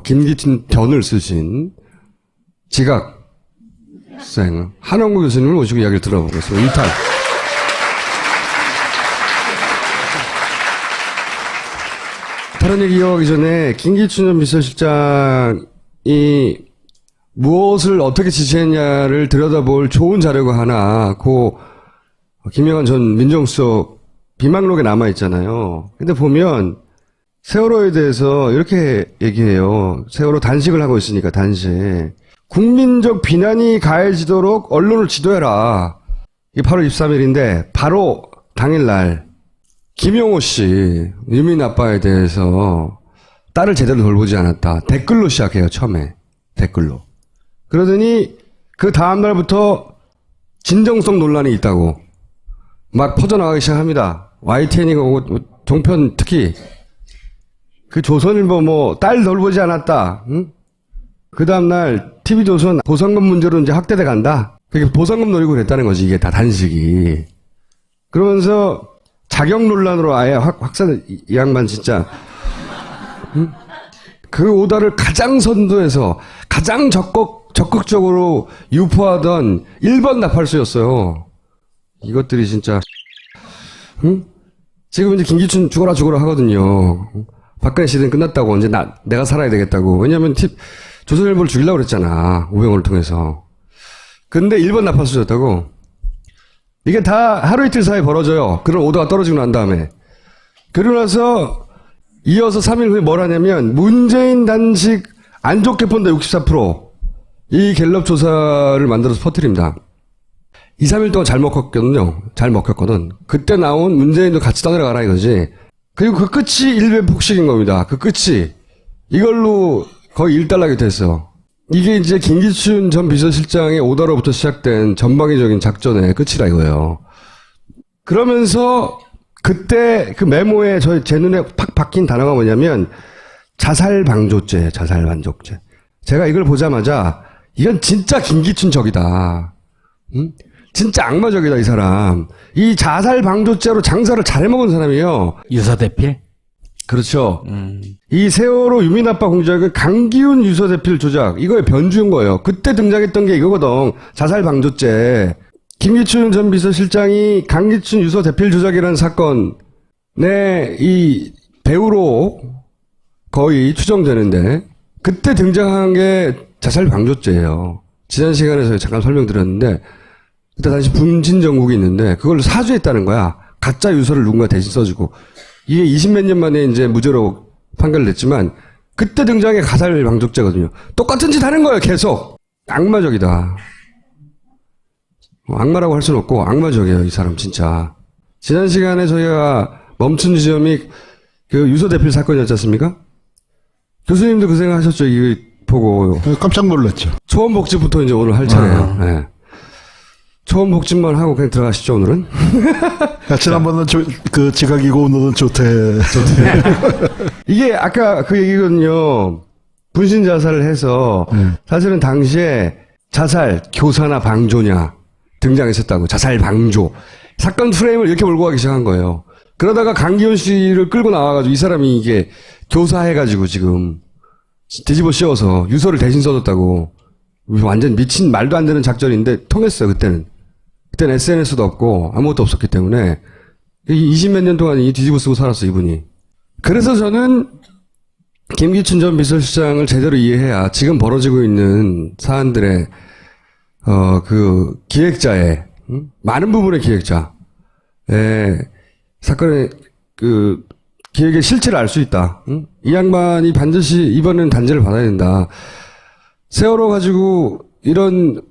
김기춘 변을 쓰신 지각생 한원구 교수님을 모시고 이야기를 들어보겠습니다. 일단 다른 얘기 이어가기 전에 김기춘 전 비서실장이 무엇을 어떻게 지시했냐를 들여다볼 좋은 자료가 하나 김영한 전 민정수석 비망록에 남아있잖아요. 근데 보면 세월호에 대해서 이렇게 얘기해요. 세월호 단식을 하고 있으니까 단식. 국민적 비난이 가해지도록 언론을 지도해라. 이게 8월 23일인데 바로 당일날 김용호 씨 유민 아빠에 대해서 딸을 제대로 돌보지 않았다. 댓글로 시작해요. 처음에. 댓글로. 그러더니 그 다음날부터 진정성 논란이 있다고 막 퍼져나가기 시작합니다. YTN이고 종편 특히 그 조선일보 딸 돌보지 않았다. 응? 그 다음날 TV조선 보상금 문제로 이제 학대돼 간다. 그게 보상금 노리고 그랬다는 거지. 이게 다 단식이. 그러면서 자격 논란으로 아예 확산, 이 양반 진짜. 응? 그 오다를 가장 선두에서 가장 적극적으로 유포하던 1번 나팔수였어요. 이것들이 진짜. 응? 지금 이제 김기춘 죽어라 하거든요. 박근혜 시대는 끝났다고. 이제 내가 살아야 되겠다고. 왜냐면 조선일보를 죽이려고 그랬잖아. 우병우를 통해서. 근데 1번 나팔수였다고. 이게 다 하루 이틀 사이에 벌어져요. 그런 오다가 떨어지고 난 다음에. 그러고 나서 이어서 3일 후에 뭘 하냐면 문재인 단식 안 좋게 본다 64%. 이 갤럽 조사를 만들어서 퍼뜨립니다. 2, 3일 동안 잘 먹혔거든요. 잘 먹혔거든. 그때 나온 문재인도 같이 떠내려가라 이거지. 그리고 그 끝이 일베 폭식인 겁니다. 그 끝이. 이걸로 거의 일단락이 됐어. 이게 이제 김기춘 전 비서실장의 오다로부터 시작된 전방위적인 작전의 끝이라 이거예요. 그러면서 그때 그 메모에 제 눈에 팍 박힌 단어가 뭐냐면 자살방조죄. 제가 이걸 보자마자 이건 진짜 김기춘 적이다. 응? 진짜 악마적이다 이 사람. 이 자살방조죄로 장사를 잘해먹은 사람이에요. 유서대필? 그렇죠. 이 세월호 유민아빠 공작은 강기훈 유서대필 조작 이거의 변주인 거예요. 그때 등장했던 게 이거거든. 자살방조죄. 김기춘 전 비서실장이 강기춘 유서대필 조작이라는 사건에 이 배우로 거의 추정되는데 그때 등장한 게 자살방조죄예요. 지난 시간에서 잠깐 설명드렸는데 그때 당시 분진정국이 있는데 그걸 사주했다는 거야. 가짜 유서를 누군가 대신 써주고. 이게 20몇 년 만에 이제 무죄로 판결됐지만 그때 등장의 가살방조죄거든요. 똑같은 짓 하는 거예요. 계속. 악마적이다. 악마라고 할 수는 없고 악마적이에요. 이 사람 진짜. 지난 시간에 저희가 멈춘 지점이 그 유서대필 사건이었지 않습니까? 교수님도 그 생각하셨죠? 이거 보고. 깜짝 놀랐죠. 초원복지부터 이제 오늘 할 차례예요. 네. 초원복지만 하고 그냥 들어가시죠, 오늘은? 지난번은 그 지각이고 오늘은 조퇴. 이게 아까 그 얘기거든요. 분신 자살을 해서 사실은 당시에 자살, 교사나 방조냐 등장했었다고. 자살, 방조. 사건 프레임을 이렇게 몰고 가기 시작한 거예요. 그러다가 강기훈 씨를 끌고 나와가지고 이 사람이 이게 교사해가지고 지금 뒤집어 씌워서 유서를 대신 써줬다고. 완전 미친 말도 안 되는 작전인데 통했어요, 그때는. 그때는 SNS도 없고 아무것도 없었기 때문에 20몇 년 동안 이 뒤집어 쓰고 살았어, 이분이. 그래서 저는 김기춘 전 비서실장을 제대로 이해해야 지금 벌어지고 있는 사안들의 그 기획자의 많은 부분의 기획자의 사건의 그 기획의 실체를 알 수 있다. 이 양반이 반드시 이번에는 단죄를 받아야 된다. 세월호 가지고 이런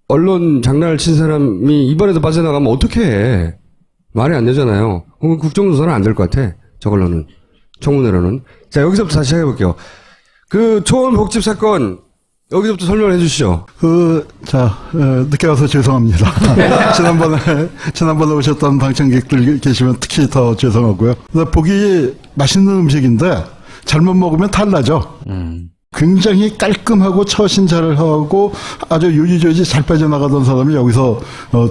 언론 장난을 친 사람이 이번에도 빠져나가면 어떻게 해? 말이 안 되잖아요. 국정조사는 안 될 것 같아. 저걸로는. 청문회로는. 자, 여기서부터 다시 시작해볼게요. 그 초원복집 사건 여기서부터 설명을 해주시죠. 늦게 와서 죄송합니다. 지난번에 오셨던 방청객들 계시면 특히 더 죄송하고요. 보기 맛있는 음식인데 잘못 먹으면 탈나죠. 굉장히 깔끔하고 처신 잘 하고 아주 유지조지 잘 빠져나가던 사람이 여기서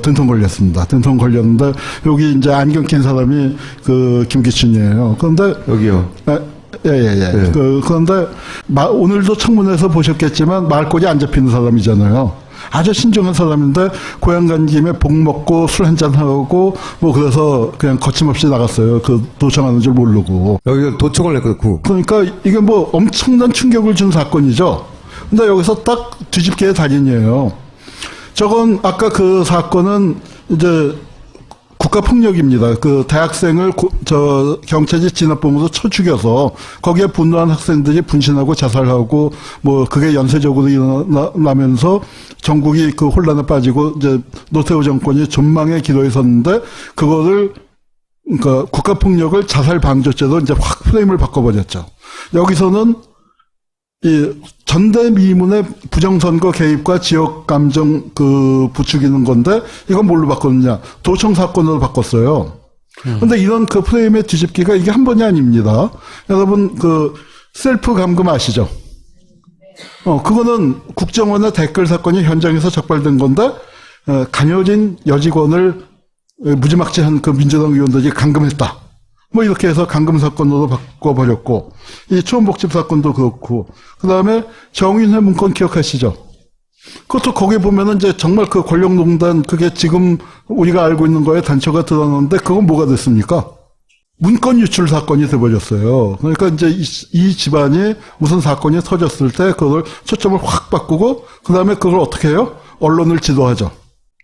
된통 걸렸습니다. 된통 걸렸는데 여기 이제 안경 낀 사람이 그 김기춘이에요. 그런데 여기요. 예. 네. 그런데 오늘도 청문회에서 보셨겠지만 말꼬리 안 잡히는 사람이잖아요. 아주 신중한 사람인데 고향 간 김에 복 먹고 술 한잔 하고 뭐 그래서 그냥 거침없이 나갔어요. 그 도청하는 줄 모르고. 여기 도청을 했고. 그러니까 이게 뭐 엄청난 충격을 준 사건이죠. 근데 여기서 딱 뒤집개의 달인이에요. 저건 아까 그 사건은 이제 국가폭력입니다. 그 대학생을 경찰이 진압범으로 쳐 죽여서 거기에 분노한 학생들이 분신하고 자살하고 뭐 그게 연쇄적으로 일어나면서 전국이 그 혼란에 빠지고 이제 노태우 정권이 전망의 기로에 섰는데 그거를 그러니까 국가폭력을 자살 방조죄로 이제 확 프레임을 바꿔버렸죠. 여기서는 이 전대미문의 부정선거 개입과 지역 감정 부추기는 건데 이건 뭘로 바꿨느냐? 도청 사건으로 바꿨어요. 근데 이런 그 프레임의 뒤집기가 이게 한 번이 아닙니다. 여러분 그 셀프 감금 아시죠? 그거는 국정원의 댓글 사건이 현장에서 적발된 건데 가녀진 여직원을 무지막지한 그 민주당 의원들이 감금했다. 뭐 이렇게 해서 감금 사건으로 바꿔버렸고 이 초원복집 사건도 그렇고 그다음에 정인회 문건 기억하시죠? 그것도 거기 보면은 이제 정말 그 권력농단 그게 지금 우리가 알고 있는 거에 단초가 드러났는데 그건 뭐가 됐습니까? 문건 유출 사건이 돼버렸어요. 그러니까 이제 이 집안이 무슨 사건이 터졌을 때 그걸 초점을 확 바꾸고 그다음에 그걸 어떻게 해요? 언론을 지도하죠.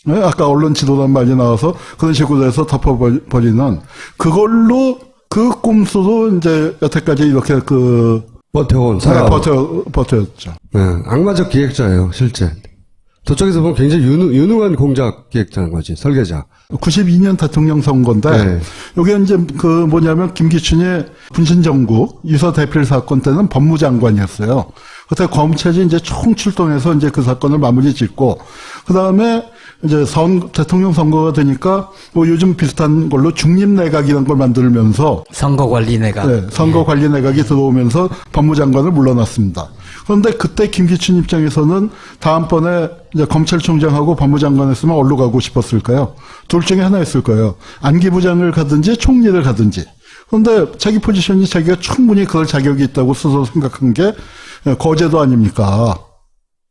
네, 아까 언론 지도란 말이 나와서 그런 식으로 해서 덮어버리는 그걸로 그 꼼수로 이제 여태까지 이렇게 버텨온 사람. 버텼죠. 네, 악마적 기획자예요, 실제. 저쪽에서 보면 굉장히 유능한 공작 기획자인 거지, 설계자. 92년 대통령 선거인데, 네. 요게 이제 김기춘의 분신정국 유서 대필 사건 때는 법무장관이었어요. 그때 검찰이 이제 총출동해서 이제 그 사건을 마무리 짓고, 그 다음에 이제 대통령 선거가 되니까 뭐 요즘 비슷한 걸로 중립내각이라는 걸 만들면서 선거관리내각. 네, 선거관리내각이 들어오면서 법무장관을 물러났습니다. 그런데 그때 김기춘 입장에서는 다음번에 이제 검찰총장하고 법무장관 했으면 어디로 가고 싶었을까요? 둘 중에 하나였을 거예요. 안기부장을 가든지 총리를 가든지. 그런데 자기 포지션이 자기가 충분히 그럴 자격이 있다고 스스로 생각한 게 거제도 아닙니까?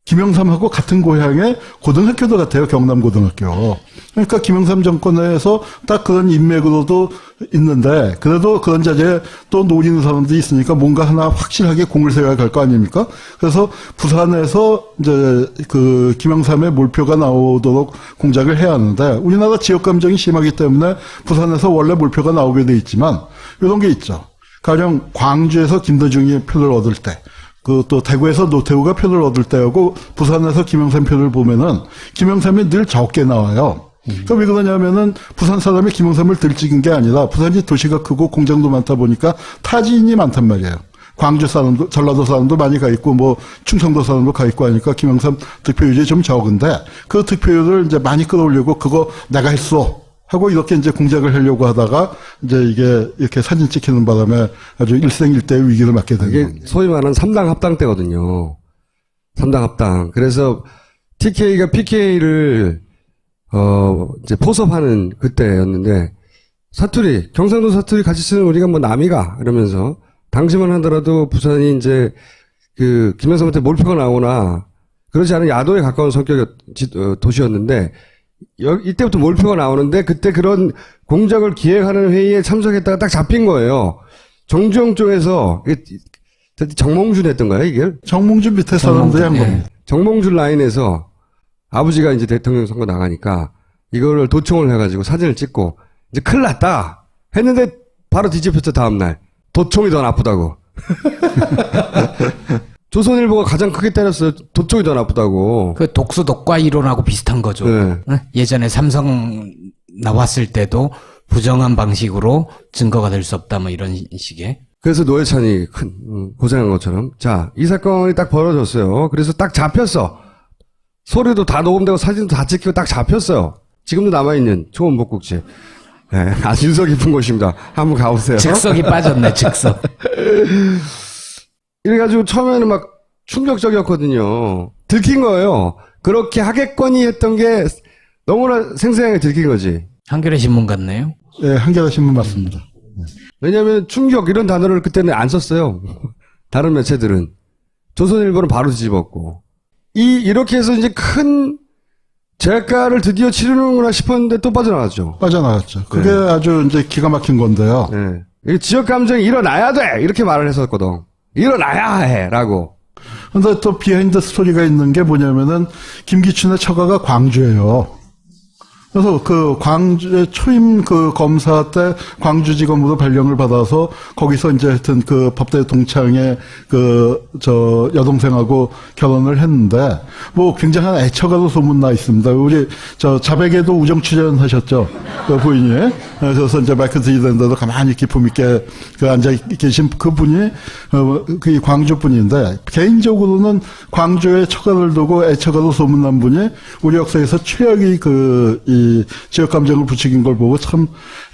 김영삼하고 같은 고향의 고등학교도 같아요. 경남고등학교. 그러니까 김영삼 정권에서 딱 그런 인맥으로도 있는데 그래도 그런 자리에 또 노리는 사람들이 있으니까 뭔가 하나 확실하게 공을 세워야 할 거 아닙니까? 그래서 부산에서 이제 그 김영삼의 몰표가 나오도록 공작을 해야 하는데 우리나라 지역 감정이 심하기 때문에 부산에서 원래 몰표가 나오게 돼 있지만 이런 게 있죠. 가령 광주에서 김대중이 표를 얻을 때 또 대구에서 노태우가 표를 얻을 때하고 부산에서 김영삼 표를 보면은 김영삼이 늘 적게 나와요. 그럼 왜 그러냐면은 부산 사람이 김영삼을 들찍은 게 아니라 부산이 도시가 크고 공장도 많다 보니까 타지인이 많단 말이에요. 광주 사람도 전라도 사람도 많이 가 있고 뭐 충청도 사람도 가 있고 하니까 김영삼 득표율이 좀 적은데 그 득표율을 이제 많이 끌어올리고 그거 내가 했어. 하고 이렇게 이제 공작을 하려고 하다가 이제 이게 이렇게 사진 찍히는 바람에 아주 일생일대의 위기를 맞게 되는 이게 겁니다. 소위 말하는 3당 합당 때거든요. 3당 합당. 그래서 TK가 PK를 이제 포섭하는 그때였는데 사투리, 경상도 사투리 같이 쓰는 우리가 뭐 남이가 이러면서 당시만 하더라도 부산이 이제 그 김영삼한테 몰표가 나오나 그렇지 않은 야도에 가까운 성격의 도시였는데 이때부터 몰표가 나오는데 그때 그런 공작을 기획하는 회의에 참석했다가 딱 잡힌 거예요. 정주영 쪽에서 정몽준 했던가요, 이게? 정몽준 밑에 사람들이 한 겁니다. 정몽준 라인에서 아버지가 이제 대통령 선거 나가니까 이거를 도청을 해가지고 사진을 찍고 이제 큰일 났다 했는데 바로 뒤집혔죠, 다음날. 도청이 더 나쁘다고. 조선일보가 가장 크게 때렸어요. 도청이 더 나쁘다고. 그 독수독과 이론하고 비슷한 거죠. 네. 예전에 삼성 나왔을 때도 부정한 방식으로 증거가 될 수 없다 뭐 이런 식의. 그래서 노회찬이 큰 고생한 것처럼. 자, 이 사건이 딱 벌어졌어요. 그래서 딱 잡혔어. 소리도 다 녹음되고 사진도 다 찍히고 딱 잡혔어요. 지금도 남아있는 초원복국지. 네, 아주 유서 깊은 곳입니다. 한번 가보세요. 즉석이 빠졌네, 즉석. 이래가지고 처음에는 막 충격적이었거든요. 들킨 거예요. 그렇게 하겠거니 했던 게 너무나 생생하게 들킨 거지. 한겨레 신문 같네요. 네, 한겨레 신문 맞습니다. 왜냐하면 충격 이런 단어를 그때는 안 썼어요. 다른 매체들은. 조선일보는 바로 뒤집었고. 이렇게 해서 이제 큰 재가를 드디어 치르는구나 싶었는데 또 빠져나갔죠. 빠져나갔죠. 그게 네. 아주 이제 기가 막힌 건데요. 네. 이 지역 감정이 일어나야 돼! 이렇게 말을 했었거든. 일어나야 해! 라고. 근데 또 비하인드 스토리가 있는 게 뭐냐면은 김기춘의 처가가 광주예요. 그래서 그 광주의 초임 그 검사 때 광주지검으로 발령을 받아서 거기서 이제 하여튼 그 법대 동창의 그 저 여동생하고 결혼을 했는데 뭐 굉장한 애처가로 소문나 있습니다. 우리 저 자백에도 우정 출연하셨죠. 그 부인이. 그래서 이제 마이크 드리는데도 가만히 기품 있게 그 앉아 계신 그 분이 그 광주 분인데 개인적으로는 광주의 처가를 두고 애처가로 소문난 분이 우리 역사에서 최악의 이 지역 감정을 부추긴 걸 보고 참,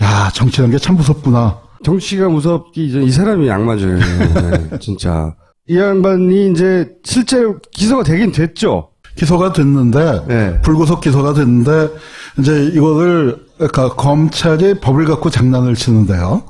야, 정치라는 게 참 무섭구나. 정치가 무섭기 이전 이 사람이 악마죠. 네, 진짜. 이 양반이 이제 실제 기소가 되긴 됐죠. 기소가 됐는데, 네. 불구속 기소가 됐는데, 이제 이거를, 그러니까 검찰이 법을 갖고 장난을 치는데요.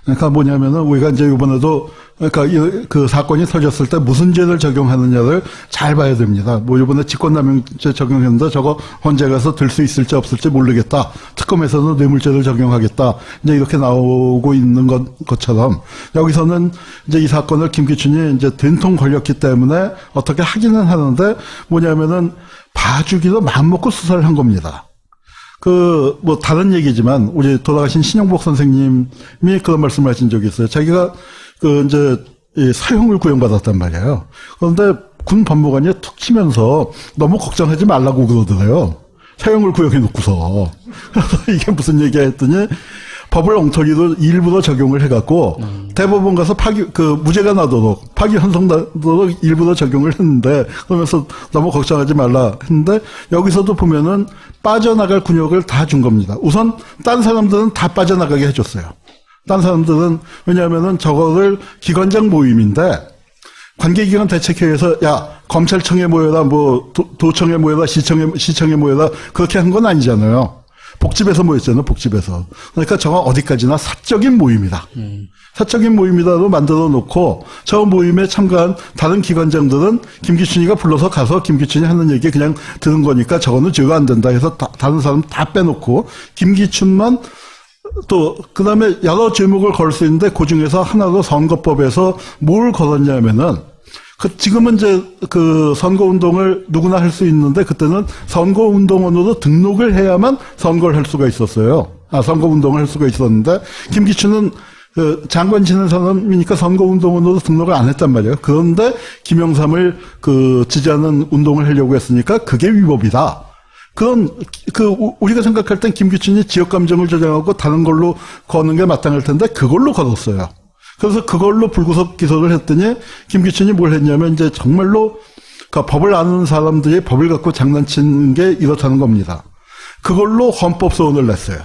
그러니까 뭐냐면은 우리가 이제 이번에도 그러니까 그 사건이 터졌을 때 무슨 죄를 적용하느냐를 잘 봐야 됩니다. 뭐 이번에 직권남용죄 적용했는데 저거 헌재 가서 들 수 있을지 없을지 모르겠다. 특검에서는 뇌물죄를 적용하겠다. 이제 이렇게 나오고 있는 것처럼 여기서는 이제 이 사건을 김기춘이 이제 된통 걸렸기 때문에 어떻게 하기는 하는데 뭐냐면은 봐주기도 마음먹고 수사를 한 겁니다. 뭐, 다른 얘기지만, 우리 돌아가신 신영복 선생님이 그런 말씀을 하신 적이 있어요. 자기가, 이제, 사형을 구형받았단 말이에요. 그런데 군 법무관이 툭 치면서 너무 걱정하지 말라고 그러더래요. 사형을 구형해 놓고서. 그래서 이게 무슨 얘기야 했더니, 법을 엉터리로 일부러 적용을 해갖고, 대법원 가서 무죄가 나도록, 파기환송 나도록 일부러 적용을 했는데, 그러면서 너무 걱정하지 말라 했는데, 여기서도 보면은 빠져나갈 군역을 다 준 겁니다. 우선, 딴 사람들은 다 빠져나가게 해줬어요. 딴 사람들은, 왜냐하면은 저거를 기관장 모임인데, 관계기관 대책회의에서, 야, 검찰청에 모여라, 뭐, 도청에 모여라, 시청에 모여라, 그렇게 한 건 아니잖아요. 복집에서 모였잖아요, 복집에서. 그러니까 저거 어디까지나 사적인 모임이다. 사적인 모임이다로 만들어 놓고 저 모임에 참가한 다른 기관장들은 김기춘이가 불러서 가서 김기춘이 하는 얘기 그냥 들은 거니까 저거는 죄가 안 된다 해서 다른 사람 다 빼놓고 김기춘만 또 그다음에 여러 제목을 걸 수 있는데 그중에서 하나로 선거법에서 뭘 걸었냐면은 지금은 이제 그 선거운동을 누구나 할 수 있는데 그때는 선거운동원으로 등록을 해야만 선거를 할 수가 있었어요. 선거운동을 할 수가 있었는데 김기춘은 그 장관 지낸 사람이니까 선거운동원으로 등록을 안 했단 말이에요. 그런데 김영삼을 지지하는 운동을 하려고 했으니까 그게 위법이다. 우리가 생각할 땐 김기춘이 지역 감정을 조장하고 다른 걸로 거는 게 마땅할 텐데 그걸로 걸었어요. 그래서 그걸로 불구속 기소를 했더니 김기춘이 뭘 했냐면 이제 정말로 그 법을 아는 사람들이 법을 갖고 장난치는 게 이렇다는 겁니다. 그걸로 헌법소원을 냈어요.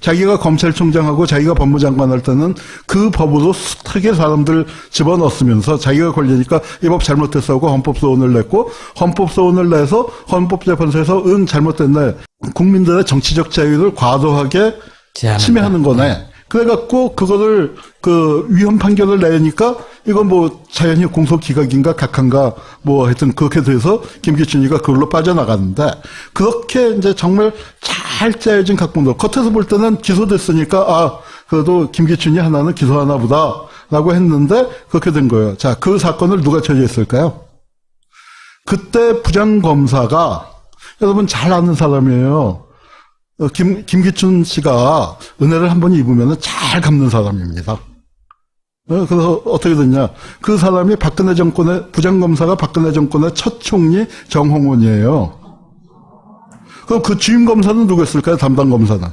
자기가 검찰총장하고 자기가 법무장관 할 때는 그 법으로 숱하게 사람들 집어넣었으면서 자기가 걸리니까 이 법 잘못됐어 하고 헌법소원을 냈고 헌법소원을 내서 헌법재판소에서 잘못됐네. 국민들의 정치적 자유를 과도하게 침해하는 거네. 그래갖고 그거를 위헌 판결을 내니까 이건 뭐 자연히 공소기각인가 각한가 뭐 하여튼 그렇게 돼서 김기춘이가 그걸로 빠져나갔는데 그렇게 이제 정말 잘 짜여진 각본들 겉에서 볼 때는 기소됐으니까 그래도 김기춘이 하나는 기소하나 보다라고 했는데 그렇게 된 거예요. 자, 그 사건을 누가 처리했을까요? 그때 부장검사가 여러분 잘 아는 사람이에요. 김기춘 씨가 은혜를 한 번 입으면 잘 갚는 사람입니다. 그래서 어떻게 됐냐. 그 사람이 부장검사가 박근혜 정권의 첫 총리 정홍원이에요. 그럼 그 주임검사는 누구였을까요? 담당검사는.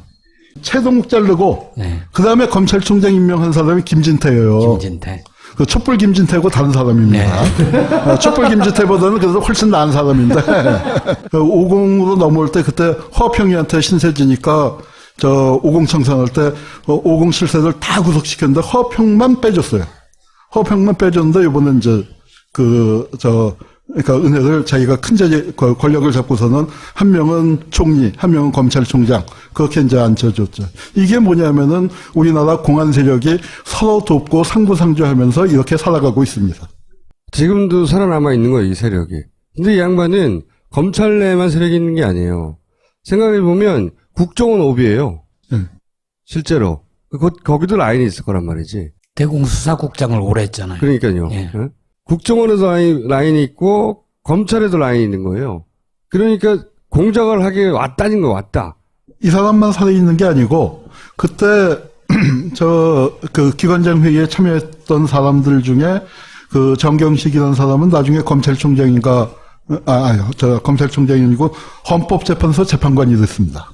최동욱 자르고, 네. 그 다음에 검찰총장 임명한 사람이 김진태예요. 김진태. 그 촛불 김진태하고 다른 사람입니다. 네. 촛불 김진태보다는 그래도 훨씬 나은 사람인데 50으로 넘어올 때 그때 허평이한테 신세지니까 50 청산할 때 50 실세를 다 구속시켰는데 허평만 빼줬어요. 허평만 빼줬는데 이번에 이제 그러니까 은혜를 자기가 큰 권력을 잡고서는 한 명은 총리, 한 명은 검찰총장 그렇게 이제 앉혀줬죠. 이게 뭐냐면은 우리나라 공안 세력이 서로 돕고 상부상조하면서 이렇게 살아가고 있습니다. 지금도 살아남아 있는 거예요, 이 세력이. 근데 이 양반은 검찰 내에만 세력이 있는 게 아니에요. 생각해보면 국정원 오비예요. 실제로. 거기도 라인이 있을 거란 말이지. 대공수사국장을 오래 했잖아요. 그러니까요. 예. 예? 국정원에도 라인이 있고 검찰에도 라인이 있는 거예요. 그러니까 공작을 하기에 왔다는 거 왔다. 이 사람만 살아있는 게 아니고 그때 그 기관장 회의에 참여했던 사람들 중에 그 정경식이라는 사람은 나중에 검찰총장인가 검찰총장이 아니고 헌법재판소 재판관이 됐습니다.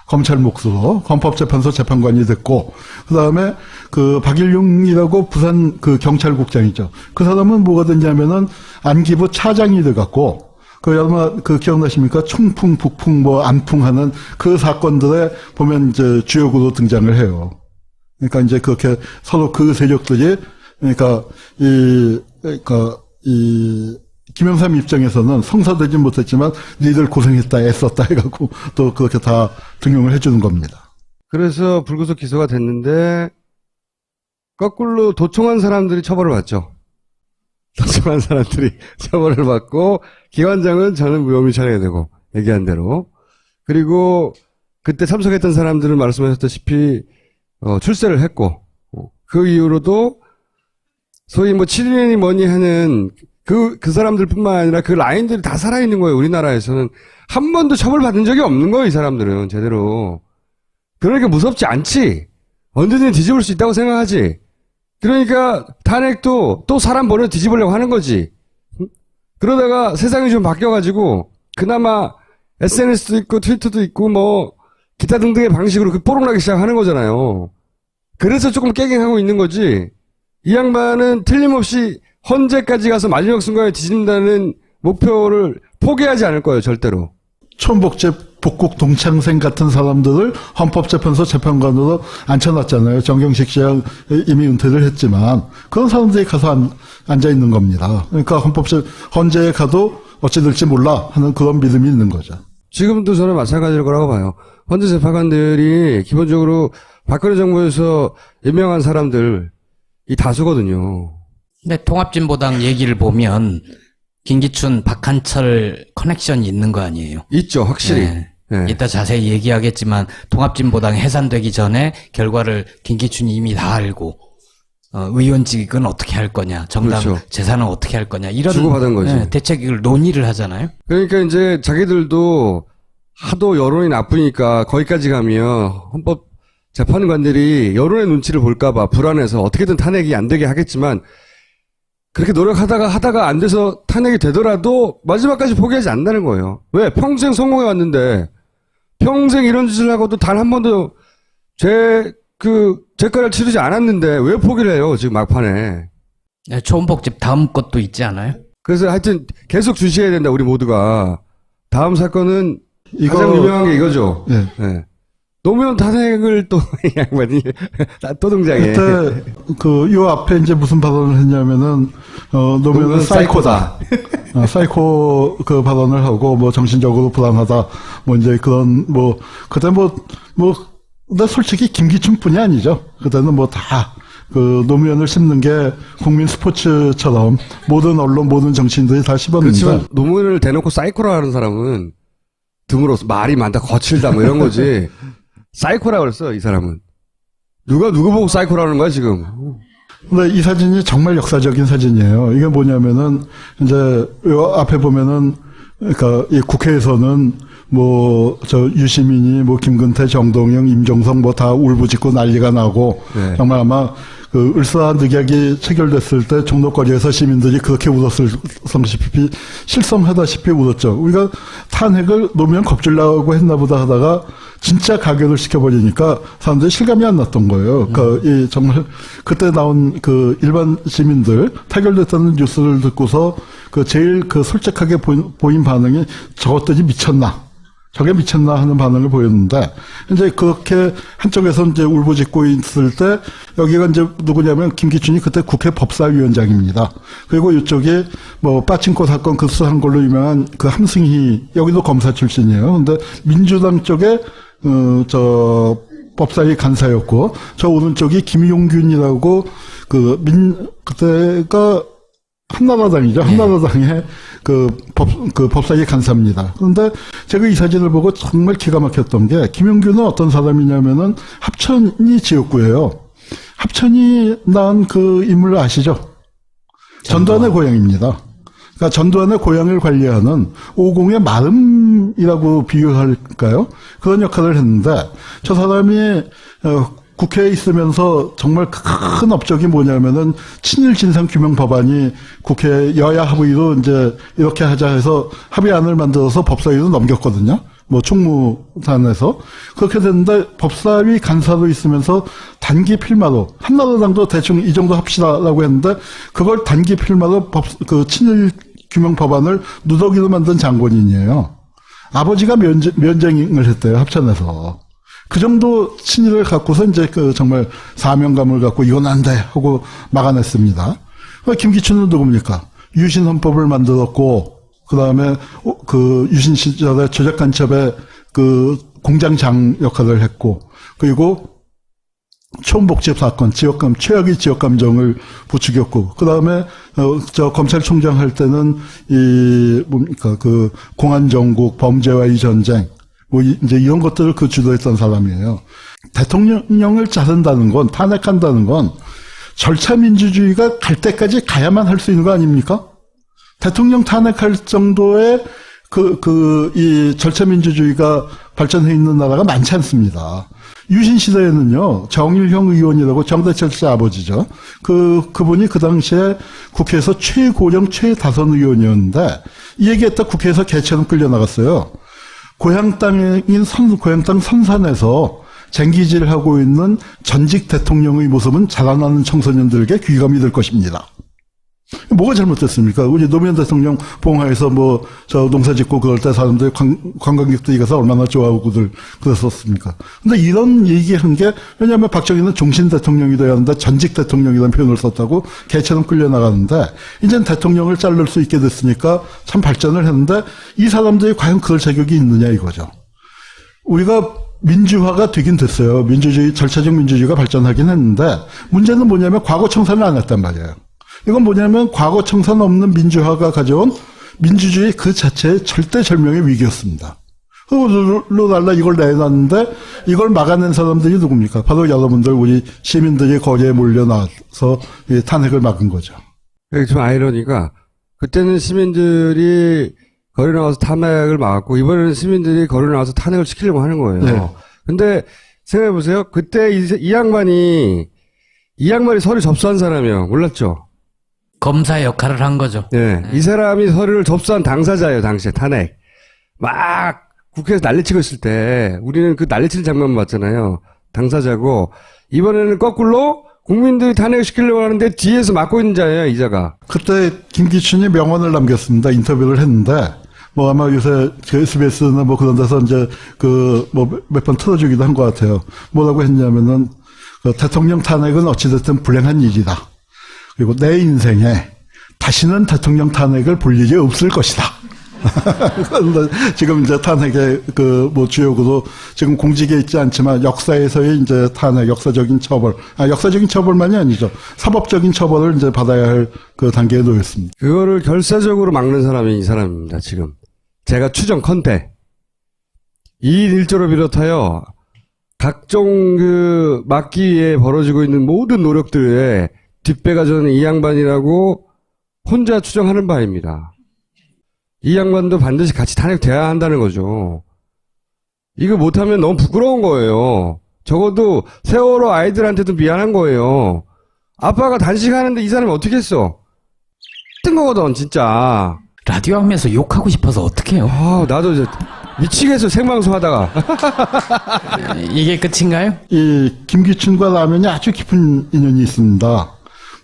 검찰 몫으로 헌법재판소 재판관이 됐고, 그 다음에 그 박일용이라고 부산 그 경찰국장이죠. 그 사람은 뭐가 됐냐면은 안기부 차장이 돼갖고, 아마 기억나십니까? 총풍, 북풍, 안풍 하는 그 사건들에 보면 이제 주역으로 등장을 해요. 그러니까 이제 그렇게 서로 그 세력들이, 김영삼 입장에서는 성사되지 못했지만 니들 고생했다 애썼다 해갖고 또 그렇게 다 등용을 해주는 겁니다. 그래서 불구속 기소가 됐는데 거꾸로 도청한 사람들이 처벌을 받죠. 도청한 사람들이 처벌을 받고 기관장은 저는 무혐의 처리가 되고 얘기한 대로. 그리고 그때 참석했던 사람들은 말씀하셨다시피 출세를 했고 그 이후로도 소위 7인이 뭐니 하는 그 사람들뿐만 아니라 그 라인들이 다 살아있는 거예요. 우리나라에서는 한 번도 처벌받은 적이 없는 거예요. 이 사람들은 제대로. 그러니까 무섭지 않지. 언제든 뒤집을 수 있다고 생각하지. 그러니까 탄핵도 또 사람 버려 뒤집으려고 하는 거지. 그러다가 세상이 좀 바뀌어가지고 그나마 SNS도 있고 트위터도 있고 기타 등등의 방식으로 뽀록나기 시작하는 거잖아요. 그래서 조금 깨갱하고 있는 거지. 이 양반은 틀림없이 헌재까지 가서 마지막 순간에 뒤집는다는 목표를 포기하지 않을 거예요, 절대로. 천복제 복국 동창생 같은 사람들을 헌법재판소 재판관으로 앉혀놨잖아요. 정경식 씨가 이미 은퇴를 했지만 그런 사람들이 가서 앉아 있는 겁니다. 그러니까 헌재에 가도 어찌 될지 몰라 하는 그런 믿음이 있는 거죠. 지금도 저는 마찬가지일 거라고 봐요. 헌재 재판관들이 기본적으로 박근혜 정부에서 임명한 사람들 이 다수거든요. 근데 통합진보당 얘기를 보면 김기춘, 박한철 커넥션이 있는 거 아니에요? 있죠, 확실히. 네. 네. 이따 자세히 얘기하겠지만 통합진보당 해산되기 전에 결과를 김기춘이 이미 다 알고 의원직은 어떻게 할 거냐, 정당 그렇죠. 재산은 어떻게 할 거냐 이런 주고받은 거지. 네, 대책을 논의를 하잖아요. 그러니까 이제 자기들도 하도 여론이 나쁘니까 거기까지 가면 헌법 재판관들이 여론의 눈치를 볼까봐 불안해서 어떻게든 탄핵이 안 되게 하겠지만 그렇게 하다가 안 돼서 탄핵이 되더라도 마지막까지 포기하지 않는다는 거예요. 왜? 평생 성공해 왔는데 평생 이런 짓을 하고도 단 한 번도 죄가를 치르지 않았는데 왜 포기를 해요? 지금 막판에. 네, 초원복집 다음 것도 있지 않아요? 그래서 하여튼 계속 주시해야 된다, 우리 모두가. 다음 사건은 가장 유명한 게 이거죠. 네. 네. 노무현 탄핵을 또, 양반이, 또 등장해. 그때, 요 앞에 이제 무슨 발언을 했냐면은, 노무현은 사이코다. 사이코 발언을 하고, 정신적으로 불안하다. 이제 그런, 그때 근데 솔직히 김기춘 뿐이 아니죠. 그때는 노무현을 씹는 게 국민 스포츠처럼 모든 언론, 모든 정치인들이 다 씹었는데. 그렇지만 노무현을 대놓고 사이코라 하는 사람은 드물어서 말이 많다, 거칠다, 이런 거지. 사이코라고 그랬어, 이 사람은. 누구 보고 사이코라는 거야, 지금. 근데 이 사진이 정말 역사적인 사진이에요. 이게 뭐냐면은, 이제, 요 앞에 보면은, 그러니까, 이 국회에서는, 유시민이, 김근태, 정동영, 임종석, 다 울부짖고 난리가 나고, 네. 정말 아마, 을사한 늑약이 체결됐을 때 종로거리에서 시민들이 그렇게 울었을성시피 실성하다시피 울었죠. 우리가 탄핵을 노무현 겁질라고 했나 보다 하다가 진짜 가결을 시켜버리니까 사람들이 실감이 안 났던 거예요. 그러니까 정말 그때 나온 일반 시민들 타결됐다는 뉴스를 듣고서 제일 솔직하게 보인 반응이 저것들이 미쳤나? 저게 미쳤나 하는 반응을 보였는데, 이제 그렇게 한쪽에서 이제 울부짖고 있을 때, 여기가 이제 누구냐면 김기춘이 그때 국회 법사위원장입니다. 그리고 이쪽이 뭐 빠친코 사건 그 수사한 걸로 유명한 그 함승희 여기도 검사 출신이에요. 근데 민주당 쪽에 저 법사위 간사였고 저 오른쪽이 김용균이라고 그때가 한나라당이죠. 한나라당의 그 법사위 간사입니다. 그런데 제가 이 사진을 보고 정말 기가 막혔던 게 김용균은 어떤 사람이냐면은 합천이 지역구예요. 합천이 낳은 그 인물 아시죠? 전두환의 고향입니다. 그러니까 전두환의 고향을 관리하는 오공의 마름이라고 비유할까요? 그런 역할을 했는데 저 사람이 국회에 있으면서 정말 큰 업적이 뭐냐면은 친일 진상 규명 법안이 국회 여야 합의로 이제 이렇게 하자 해서 합의안을 만들어서 법사위로 넘겼거든요. 뭐 총무단에서 그렇게 됐는데 법사위 간사로 있으면서 단기 필마로 한나라당도 대충 이 정도 합시다라고 했는데 그걸 단기 필마로 그 친일 규명 법안을 누더기로 만든 장본인이에요. 아버지가 면쟁을 했대요 합천에서. 그 정도 친일을 갖고서 이제 그 정말 사명감을 갖고 이건 안 돼 하고 막아냈습니다. 김기춘은 누굽니까? 유신헌법을 만들었고 그 다음에 그 유신 시절에 조작간첩의 그 공장장 역할을 했고 그리고 초음복집 사건, 지역감, 최악의 지역감정을 부추겼고, 그 다음에, 저 검찰총장 할 때는, 뭡니까, 그, 공안정국, 범죄와의 전쟁, 뭐, 이제 이런 것들을 그 주도했던 사람이에요. 대통령을 자른다는 건, 탄핵한다는 건, 절차민주주의가 갈 때까지 가야만 할 수 있는 거 아닙니까? 대통령 탄핵할 정도의 이 절차민주주의가 발전해 있는 나라가 많지 않습니다. 유신 시대에는요, 정일형 의원이라고 정대철 씨 아버지죠. 그분이 그 당시에 국회에서 최고령 최다선 의원이었는데, 이 얘기했다 국회에서 개처럼 끌려나갔어요. 고향 땅인 고향 땅 선산에서 쟁기질하고 있는 전직 대통령의 모습은 자라나는 청소년들에게 귀감이 될 것입니다. 뭐가 잘못됐습니까? 우리 노무현 대통령 봉화에서 농사 짓고 그럴 때 사람들 관광객들이 가서 얼마나 좋아하고들 그랬었습니까? 근데 이런 얘기한 게, 왜냐하면 박정희는 종신 대통령이 돼야 하는데 전직 대통령이라는 표현을 썼다고 개처럼 끌려나가는데, 이젠 대통령을 자를 수 있게 됐으니까 참 발전을 했는데, 이 사람들이 과연 그럴 자격이 있느냐 이거죠. 우리가 민주화가 되긴 됐어요. 민주주의, 절차적 민주주의가 발전하긴 했는데, 문제는 뭐냐면 과거 청산을 안 했단 말이에요. 이건 뭐냐면 과거 청산 없는 민주화가 가져온 민주주의 그 자체의 절대절명의 위기였습니다. 룰로 달라 이걸 내놨는데 이걸 막아낸 사람들이 누굽니까? 바로 여러분들 우리 시민들이 거리에 몰려나와서 탄핵을 막은 거죠. 좀 아이러니가 그때는 시민들이 거리에 나와서 탄핵을 막았고 이번에는 시민들이 거리에 나와서 탄핵을 시키려고 하는 거예요. 네. 근데 생각해보세요. 그때 이 양반이 서류 접수한 사람이에요. 몰랐죠? 검사 역할을 한 거죠. 네. 이 사람이 서류를 접수한 당사자예요, 당시에 탄핵. 막 국회에서 난리치고 있을 때 우리는 그 난리치는 장면만 봤잖아요. 당사자고 이번에는 거꾸로 국민들이 탄핵을 시키려고 하는데 뒤에서 막고 있는 자예요, 이자가. 그때 김기춘이 명언을 남겼습니다. 인터뷰를 했는데 아마 요새 SBS나 그런 데서 이제 몇 번 틀어주기도 한 것 같아요. 뭐라고 했냐면은 대통령 탄핵은 어찌됐든 불행한 일이다. 그리고 내 인생에 다시는 대통령 탄핵을 볼 일이 없을 것이다. 지금 이제 탄핵의 주역으로 지금 공직에 있지 않지만 역사에서의 이제 탄핵, 역사적인 처벌, 역사적인 처벌만이 아니죠. 사법적인 처벌을 이제 받아야 할 그 단계에 놓였습니다. 그거를 결사적으로 막는 사람이 이 사람입니다, 지금. 제가 추정컨대. 이 일조를 비롯하여 각종 막기 위해 벌어지고 있는 모든 노력들에 뒷배가 저는 이 양반이라고 혼자 추정하는 바입니다. 이 양반도 반드시 같이 탄핵돼야 한다는 거죠. 이거 못하면 너무 부끄러운 거예요. 적어도 세월호 아이들한테도 미안한 거예요. 아빠가 단식하는데 이 사람이 어떻게 했어? 뜬 거거든, 진짜. 라디오 하면서 욕하고 싶어서 어떡해요? 나도 이제 미치겠어, 생방송 하다가. 이게 끝인가요? 이 김기춘과 라면이 아주 깊은 인연이 있습니다.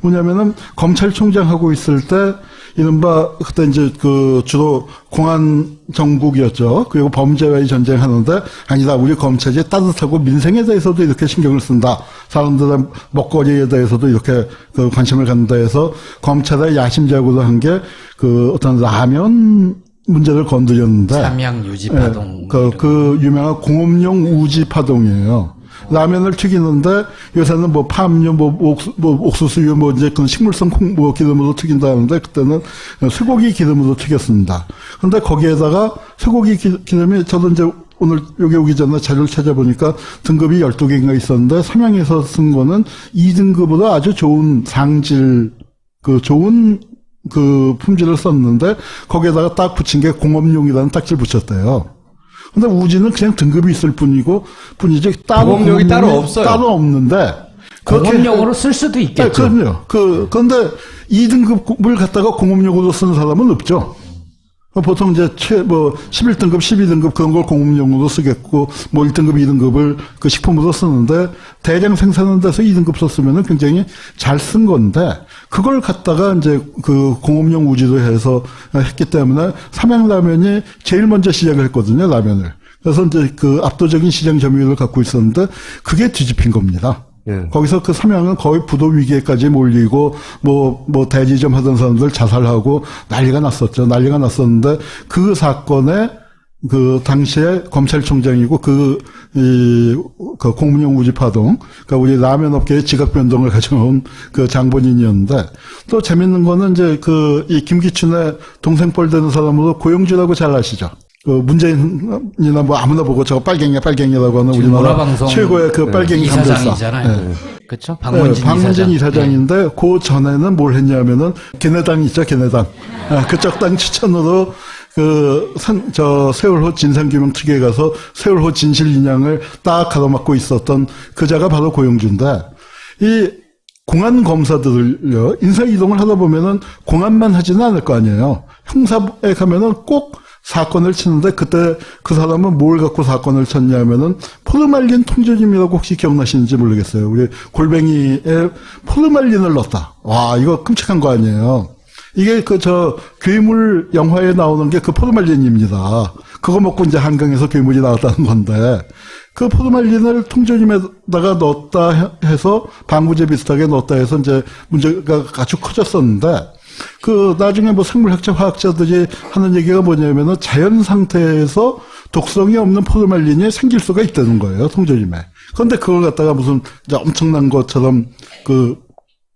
뭐냐면은 검찰총장 하고 있을 때 이른바 그때 이제 그 주로 공안 정국이었죠. 그리고 범죄와의 전쟁하는데 아니다. 우리 검찰이 따뜻하고 민생에 대해서도 이렇게 신경을 쓴다. 사람들의 먹거리에 대해서도 이렇게 그 관심을 갖는다 해서 검찰의 야심작으로 한 게 그 어떤 라면 문제를 건드렸는데 삼양 유지 파동. 그 유명한 공업용 우지 파동이에요. 라면을 튀기는데 요새는 뭐 팜유, 옥수수유, 이제 그런 식물성 기름으로 튀긴다는데 그때는 쇠고기 기름으로 튀겼습니다. 그런데 거기에다가 쇠고기 기름이 저도 이제 오늘 여기 오기 전에 자료를 찾아보니까 등급이 12개인가 있었는데 삼양에서 쓴 거는 2등급으로 아주 좋은 상질, 좋은 품질을 썼는데 거기에다가 딱 붙인 게 공업용이라는 딱지를 붙였대요. 근데 우지는 그냥 등급이 있을 뿐이지 따로 공업용이 따로 없어요. 따로 없는데 공업용으로 쓸 수도 있겠죠. 그럼요. 그런데 2등급을 갖다가 공업용으로 쓰는 사람은 없죠. 보통 이제 11등급, 12등급 그런 걸 공업용으로 쓰겠고, 1등급, 2등급을 그 식품으로 쓰는데, 대량 생산하는 데서 2등급 썼으면 굉장히 잘 쓴 건데, 그걸 갖다가 이제 그 공업용 우지로 해서 했기 때문에 삼양라면이 제일 먼저 시작을 했거든요, 라면을. 그래서 이제 그 압도적인 시장 점유율을 갖고 있었는데, 그게 뒤집힌 겁니다. 예. 거기서 그 삼양은 거의 부도 위기에까지 몰리고 대리점 하던 사람들 자살하고 난리가 났었죠. 난리가 났었는데 그 사건에 그 당시에 검찰총장이고 그 공문용 우지파동, 그러니까 우리 라면 업계의 지각 변동을 가져온 그 장본인이었는데 또 재밌는 거는 이제 이 김기춘의 동생 뻘 되는 사람으로 고영주라고 잘 아시죠? 문재인이나 아무나 보고 저거 빨갱이라고 하는 우리나라 최고의 빨갱이 이사장이잖아요. 네. 그렇죠? 방문진 이사장인데 네. 그 전에는 뭘 했냐면은 걔네당 있죠, 걔네당. 그쪽 당 추천으로 세월호 진상규명 특위에 가서 세월호 진실 인양을 딱 가로막고 있었던 그자가 바로 고영주인데 이 공안 검사들을요, 인사이동을 하다 보면은 공안만 하지는 않을 거 아니에요. 형사에 가면은 꼭 사건을 치는데 그때 그 사람은 뭘 갖고 사건을 쳤냐면은 포르말린 통조림이라고 혹시 기억나시는지 모르겠어요. 우리 골뱅이에 포르말린을 넣었다. 와, 이거 끔찍한 거 아니에요. 이게 괴물 영화에 나오는 게 그 포르말린입니다. 그거 먹고 이제 한강에서 괴물이 나왔다는 건데 그 포르말린을 통조림에다가 넣었다 해서 방부제 비슷하게 넣었다 해서 이제 문제가 아주 커졌었는데 나중에 생물학자, 화학자들이 하는 얘기가 뭐냐면은 자연 상태에서 독성이 없는 포르말린이 생길 수가 있다는 거예요, 통조림에. 그런데 그걸 갖다가 무슨 이제 엄청난 것처럼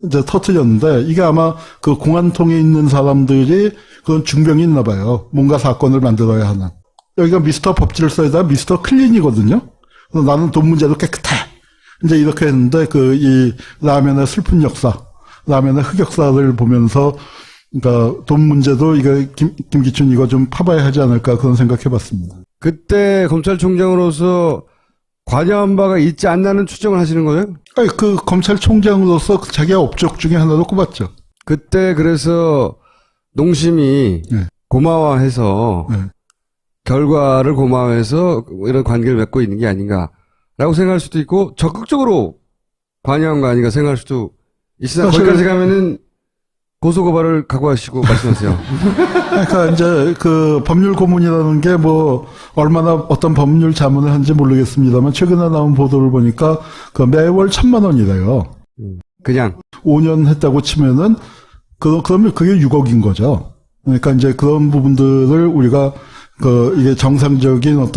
이제 터뜨렸는데 이게 아마 공안통에 있는 사람들이 그런 중병이 있나 봐요. 뭔가 사건을 만들어야 하는. 여기가 미스터 법질을 써야 미스터 클린이거든요. 나는 돈 문제도 깨끗해. 이제 이렇게 했는데 이 라면의 슬픈 역사. 라면의 흑역사를 보면서, 그러니까 돈 문제도 김기춘 이거 좀 파봐야 하지 않을까 그런 생각해봤습니다. 그때 검찰총장으로서 관여한 바가 있지 않나는 추정을 하시는 거예요? 아니, 검찰총장으로서 자기가 업적 중에 하나로 꼽았죠. 그때 그래서 농심이 네. 고마워해서 네. 결과를 고마워해서 이런 관계를 맺고 있는 게 아닌가라고 생각할 수도 있고 적극적으로 관여한 거 아닌가 생각할 수도 있으나 거기까지 가면은 고소고발을 각오하시고 말씀하세요. 그러니까 이제 법률 고문이라는 게 얼마나 어떤 법률 자문을 한지 모르겠습니다만 최근에 나온 보도를 보니까 매월 1,000만 원이래요. 그냥 5년 했다고 치면은 그러면 그게 6억인 거죠. 그러니까 이제 그런 부분들을 우리가 이게 정상적인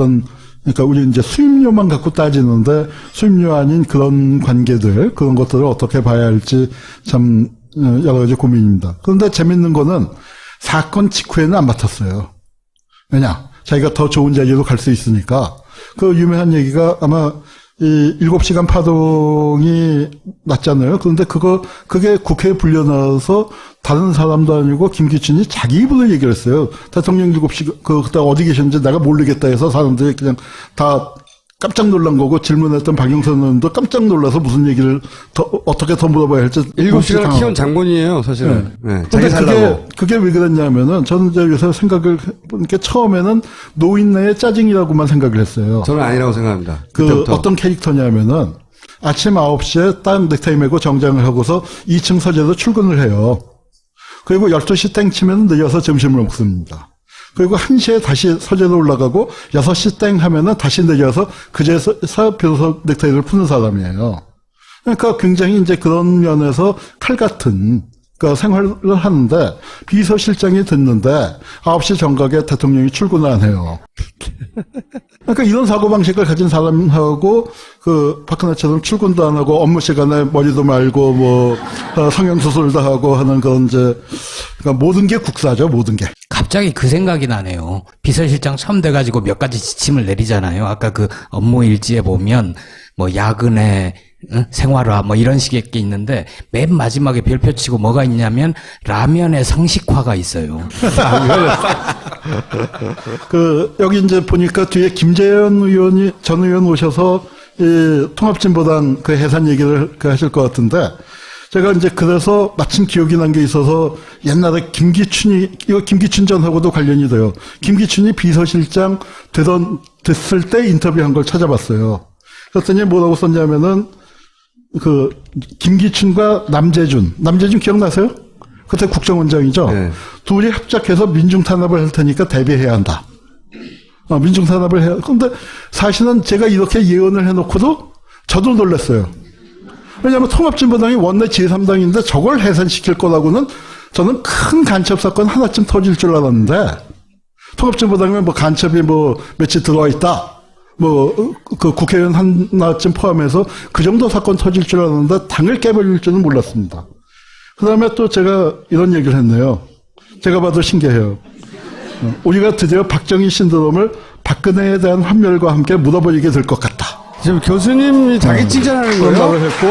그러니까 우리 이제 수임료만 갖고 따지는데 수임료 아닌 그런 관계들, 그런 것들을 어떻게 봐야 할지 참 여러 가지 고민입니다. 그런데 재밌는 거는 사건 직후에는 안 맡았어요. 왜냐? 자기가 더 좋은 자리로 갈 수 있으니까. 유명한 얘기가 아마 7시간 파동이 났잖아요. 그런데 그게 국회에 불려나와서 다른 사람도 아니고 김기춘이 자기 입으로 얘기를 했어요. 대통령 7시간, 그때 어디 계셨는지 내가 모르겠다 해서 사람들이 그냥 다 깜짝 놀란 거고 질문했던 박영선 의원도 깜짝 놀라서 무슨 얘기를 어떻게 더 물어봐야 할지. 7시간을 키운 장본이에요, 사실은. 네. 자기 살라고. 그게 왜 그랬냐면은 저는 이제 요새 생각을 해본 게 처음에는 노인네의 짜증이라고만 생각을 했어요. 저는 아니라고 생각합니다. 그때부터. 어떤 캐릭터냐면은 아침 9시에 딱 넥타이 메고 정장을 하고서 2층 서재로 출근을 해요. 그리고 12시 땡 치면 늦어서 점심을 먹습니다. 그리고 1시에 다시 서재로 올라가고 6시 땡 하면은 다시 내려서 그제서 비로소 넥타이를 푸는 사람이에요. 그러니까 굉장히 이제 그런 면에서 칼 같은 그 생활을 하는데 비서실장이 됐는데 9시 정각에 대통령이 출근을 안 해요. 그러니까 이런 사고방식을 가진 사람하고 그 박근혜처럼 출근도 안 하고 업무 시간에 머리도 말고 뭐 성형수술도 하고 하는 그런 이제 그러니까 모든 게 국사죠. 모든 게. 갑자기 그 생각이 나네요. 비서실장 처음 돼가지고 몇 가지 지침을 내리잖아요. 아까 그 업무 일지에 보면 뭐 야근에 생활화 뭐 이런 식의 게 있는데 맨 마지막에 별표 치고 뭐가 있냐면 라면의 상식화가 있어요. 그 여기 이제 보니까 뒤에 김재현 의원이 전 의원 오셔서 이 통합진보당 그 해산 얘기를 그 하실 것 같은데 제가 이제 그래서 마침 기억이 난 게 있어서 옛날에 이거 김기춘 전하고도 관련이 돼요. 김기춘이 비서실장 됐을 때 인터뷰한 걸 찾아봤어요. 그랬더니 뭐라고 썼냐면은 그 김기춘과 남재준 기억나세요? 그때 국정원장이죠. 네. 둘이 합작해서 민중탄압을 할 테니까 대비해야 한다. 민중탄압을 해야. 그런데 사실은 제가 이렇게 예언을 해놓고도 저도 놀랐어요. 왜냐하면 통합진보당이 원내 제3당인데 저걸 해산시킬 거라고는 저는 큰 간첩 사건 하나쯤 터질 줄 알았는데 통합진보당에 뭐 간첩이 뭐 며칠 들어와 있다. 뭐 그 국회의원 하나쯤 포함해서 그 정도 사건 터질 줄 알았는데 당을 깨버릴 줄은 몰랐습니다. 그 다음에 또 제가 이런 얘기를 했네요. 제가 봐도 신기해요. 우리가 드디어 박정희 신드롬을 박근혜에 대한 환멸과 함께 묻어버리게 될 것 같다. 지금 교수님이 자기 칭찬하는 그런 거예요? 말을 했고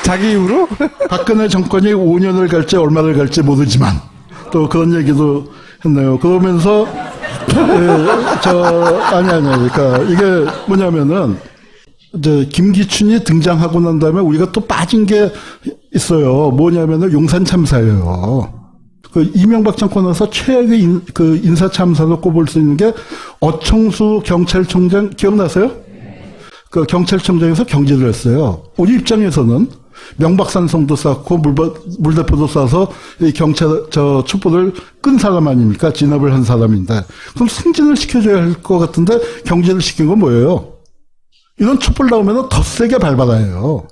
자기 입으로? 박근혜 정권이 5년을 갈지 얼마를 갈지 모르지만 또 그런 얘기도 했네요. 그러면서 그러니까 이게 뭐냐면은 이제 김기춘이 등장하고 난 다음에 우리가 또 빠진 게 있어요. 뭐냐면은 용산 참사예요. 그 이명박 정권 와서 최악의 그 인사 참사로 꼽을 수 있는 게 어청수 경찰청장 기억나세요? 그 경찰청장에서 경질을 했어요. 우리 입장에서는 명박산성도 쌓고 물대포도 쏴서 이 경찰 촛불을 끈 사람 아닙니까? 진압을 한 사람인데 그럼 승진을 시켜줘야 할 것 같은데 경질을 시킨 건 뭐예요? 이런 촛불 나오면 더 세게 밟아라 해요.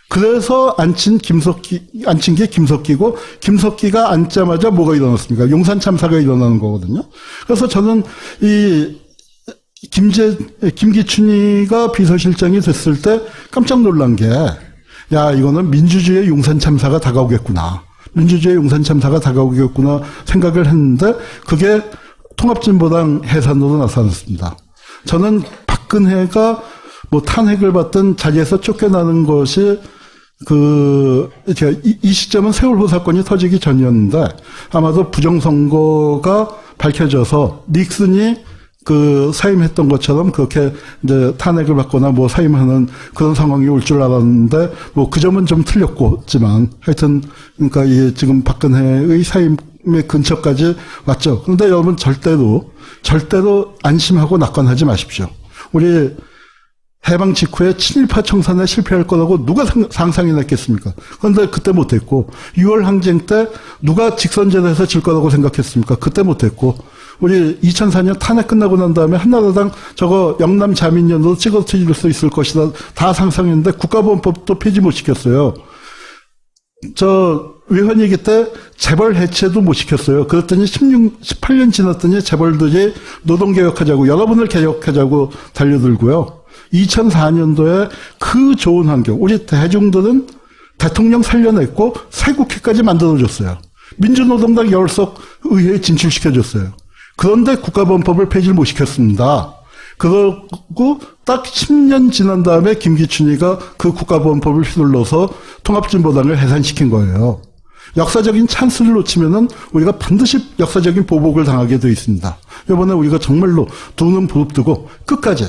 그래서 앉힌 게 김석기고 김석기가 앉자마자 뭐가 일어났습니까? 용산 참사가 일어나는 거거든요. 그래서 저는 이 김기춘이가 비서실장이 됐을 때 깜짝 놀란 게 야, 이거는 민주주의의 용산 참사가 다가오겠구나. 민주주의의 용산 참사가 다가오겠구나 생각을 했는데 그게 통합진보당 해산으로 나타났습니다. 저는 박근혜가 뭐 탄핵을 받든 자리에서 쫓겨나는 것이 이 시점은 세월호 사건이 터지기 전이었는데 아마도 부정선거가 밝혀져서 닉슨이 그 사임했던 것처럼 그렇게 이제 탄핵을 받거나 뭐 사임하는 그런 상황이 올 줄 알았는데 뭐 그 점은 좀 틀렸지만 하여튼 그러니까 이게 지금 박근혜의 사임의 근처까지 왔죠. 그런데 여러분 절대로 안심하고 낙관하지 마십시오. 우리 해방 직후에 친일파 청산에 실패할 거라고 누가 상상이나 했겠습니까? 그런데 그때 못했고 6월 항쟁 때 누가 직선제도에서 질 거라고 생각했습니까? 그때 못했고 우리 2004년 탄핵 끝나고 난 다음에 한나라당 저거 영남 자민련으로 찍어트릴 수 있을 것이다 다 상상했는데 국가보안법도 폐지 못 시켰어요. 저 외환위기 때 재벌 해체도 못 시켰어요. 그랬더니 18년 지났더니 재벌들이 노동개혁하자고 여러분을 개혁하자고 달려들고요. 2004년도에 그 좋은 환경 우리 대중들은 대통령 살려냈고 새 국회까지 만들어줬어요. 민주노동당 열석 의회에 진출시켜줬어요. 그런데 국가보안법을 폐지를 못 시켰습니다. 그러고 딱 10년 지난 다음에 김기춘이가 그 국가보안법을 휘둘러서 통합진보당을 해산시킨 거예요. 역사적인 찬스를 놓치면은 우리가 반드시 역사적인 보복을 당하게 되어 있습니다. 이번에 우리가 정말로 두 눈 부릅뜨고 끝까지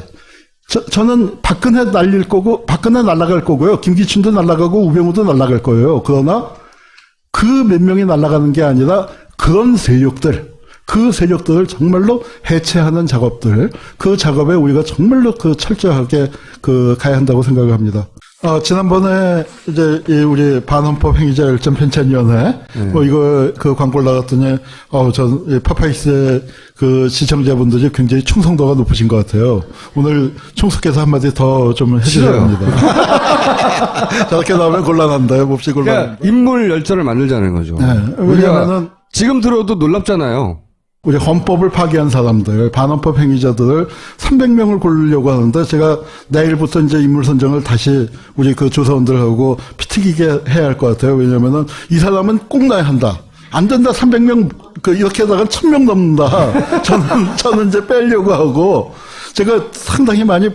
저는 박근혜 날아갈 거고요. 김기춘도 날아가고 우병우도 날아갈 거예요. 그러나 그 몇 명이 날아가는 게 아니라 그런 그 세력들을 정말로 해체하는 작업들, 그 작업에 우리가 정말로 철저하게 가야 한다고 생각을 합니다. 지난번에 이제 이 우리 반헌법 행위자 열전 편찬위원회 뭐 이거 그 광고를 나갔더니 전 파파이스의 그 시청자분들이 굉장히 충성도가 높으신 것 같아요. 오늘 총수께서 한마디 더 좀 해주셔야 싫어요. 합니다. 저렇게 나오면 곤란한데 몹시 곤란한데. 그러니까 인물 열전을 만들자는 거죠. 네, 우리가 왜냐면은 지금 들어도 놀랍잖아요. 우리 헌법을 파기한 사람들, 반헌법 행위자들을 300명을 고르려고 하는데 제가 내일부터 이제 인물 선정을 다시 우리 그 조사원들하고 피튀기게 해야 할 것 같아요. 왜냐면은 이 사람은 꼭 나야 한다. 안 된다. 300명 이렇게 하다가 1000명 넘는다. 저는 이제 빼려고 하고 제가 상당히 많이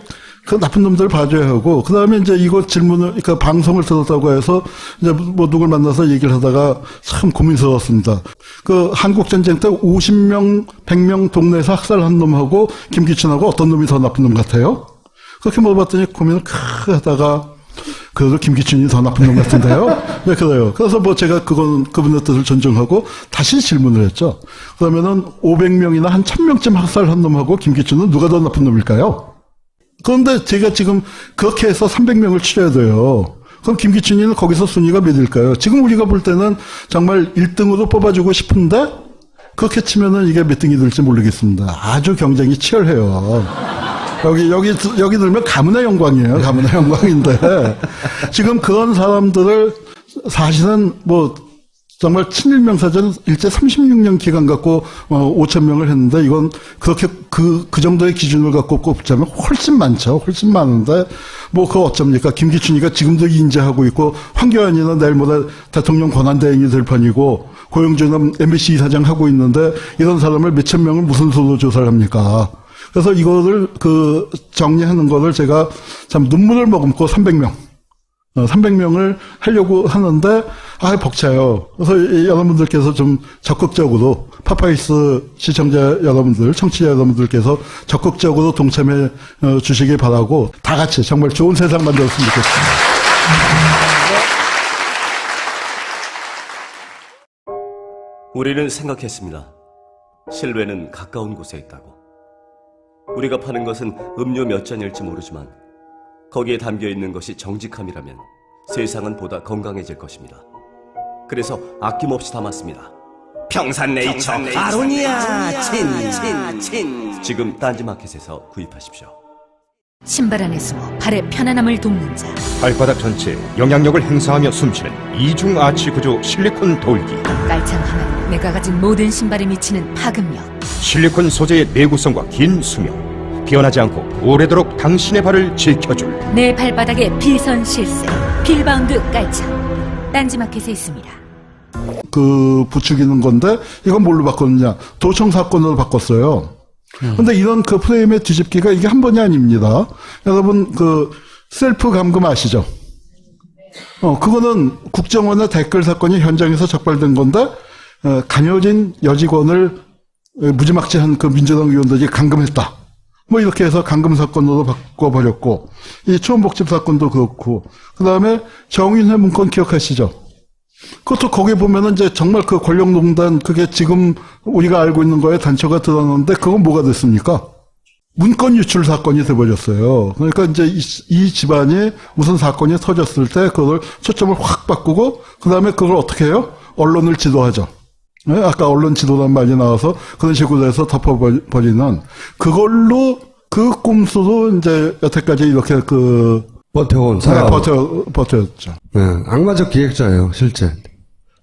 그 나쁜 놈들 봐줘야 하고, 그 다음에 이제 이거 질문을, 그 방송을 들었다고 해서, 이제 뭐 누굴 만나서 얘기를 하다가 참 고민스러웠습니다. 그 한국전쟁 때 50명, 100명 동네에서 학살한 놈하고 김기춘하고 어떤 놈이 더 나쁜 놈 같아요? 그렇게 물어봤더니 고민을 크 하다가, 그래도 김기춘이 더 나쁜 놈 같은데요? 네, 그래요. 그래서 뭐 제가 그분의 뜻을 존중하고 다시 질문을 했죠. 그러면은 500명이나 한 1000명쯤 학살한 놈하고 김기춘은 누가 더 나쁜 놈일까요? 그런데 제가 지금 그렇게 해서 300명을 치러야 돼요. 그럼 김기춘이는 거기서 순위가 몇일까요? 지금 우리가 볼 때는 정말 1등으로 뽑아주고 싶은데 그렇게 치면은 이게 몇 등이 될지 모르겠습니다. 아주 경쟁이 치열해요. 여기 들면 가문의 영광이에요. 가문의 영광인데 지금 그런 사람들을 사실은 뭐 정말 친일명사전 일제 36년 기간 갖고 5,000명을 했는데 이건 그렇게 그 정도의 기준을 갖고 꼽자면 훨씬 많죠. 훨씬 많은데 뭐 그거 어쩝니까? 김기춘이가 지금도 인재하고 있고 황교안이는 내일 모레 대통령 권한대행이 될 판이고 고영준은 MBC 이사장 하고 있는데 이런 사람을 몇천 명을 무슨 수로 조사를 합니까? 그래서 이거를 정리하는 거를 제가 참 눈물을 머금고 300명을 하려고 하는데, 벅차요. 그래서 여러분들께서 좀 적극적으로, 파파이스 시청자 여러분들, 청취자 여러분들께서 적극적으로 동참해 주시기 바라고, 다 같이 정말 좋은 세상 만들었으면 좋겠습니다. 우리는 생각했습니다. 실외는 가까운 곳에 있다고. 우리가 파는 것은 음료 몇 잔일지 모르지만 거기에 담겨있는 것이 정직함이라면 세상은 보다 건강해질 것입니다. 그래서 아낌없이 담았습니다. 평산네이처 아로니아 친. 지금 딴지마켓에서 구입하십시오. 신발 안에 숨어 발의 편안함을 돕는 자, 발바닥 전체에 영향력을 행사하며 숨쉬는 이중 아치 구조 실리콘 돌기. 깔창 하나로 내가 가진 모든 신발에 미치는 파급력. 실리콘 소재의 내구성과 긴 수명, 변하지 않고 오래도록 당신의 발을 지켜줄 내 발바닥의 필선 실세 필바운드 깔창, 딴지마켓에 있습니다. 부추기는 건데 이건 뭘로 바꿨느냐? 도청 사건으로 바꿨어요. 근데 이런 프레임의 뒤집기가 이게 한 번이 아닙니다. 여러분 셀프 감금 아시죠? 그거는 국정원의 댓글 사건이 현장에서 적발된 건데 간여진 여직원을 무지막지한 민주당 의원들이 감금했다. 뭐 이렇게 해서 감금 사건으로 바꿔버렸고, 이 초원복집 사건도 그렇고, 그 다음에 정인회 문건 기억하시죠? 그것도 거기 보면은 이제 정말 권력농단, 그게 지금 우리가 알고 있는 거에 단초가 드러났는데, 그건 뭐가 됐습니까? 문건 유출 사건이 돼버렸어요. 그러니까 이제 이 집안이 무슨 사건이 터졌을 때, 그걸 초점을 확 바꾸고, 그 다음에 그걸 어떻게 해요? 언론을 지도하죠. 네? 아까 언론 지도란 말이 나와서 그런 식으로 해서 덮어버리는, 그걸로 그 꼼수로 이제 여태까지 이렇게 버텨온 사람. 버텼죠. 네, 악마적 기획자예요, 실제.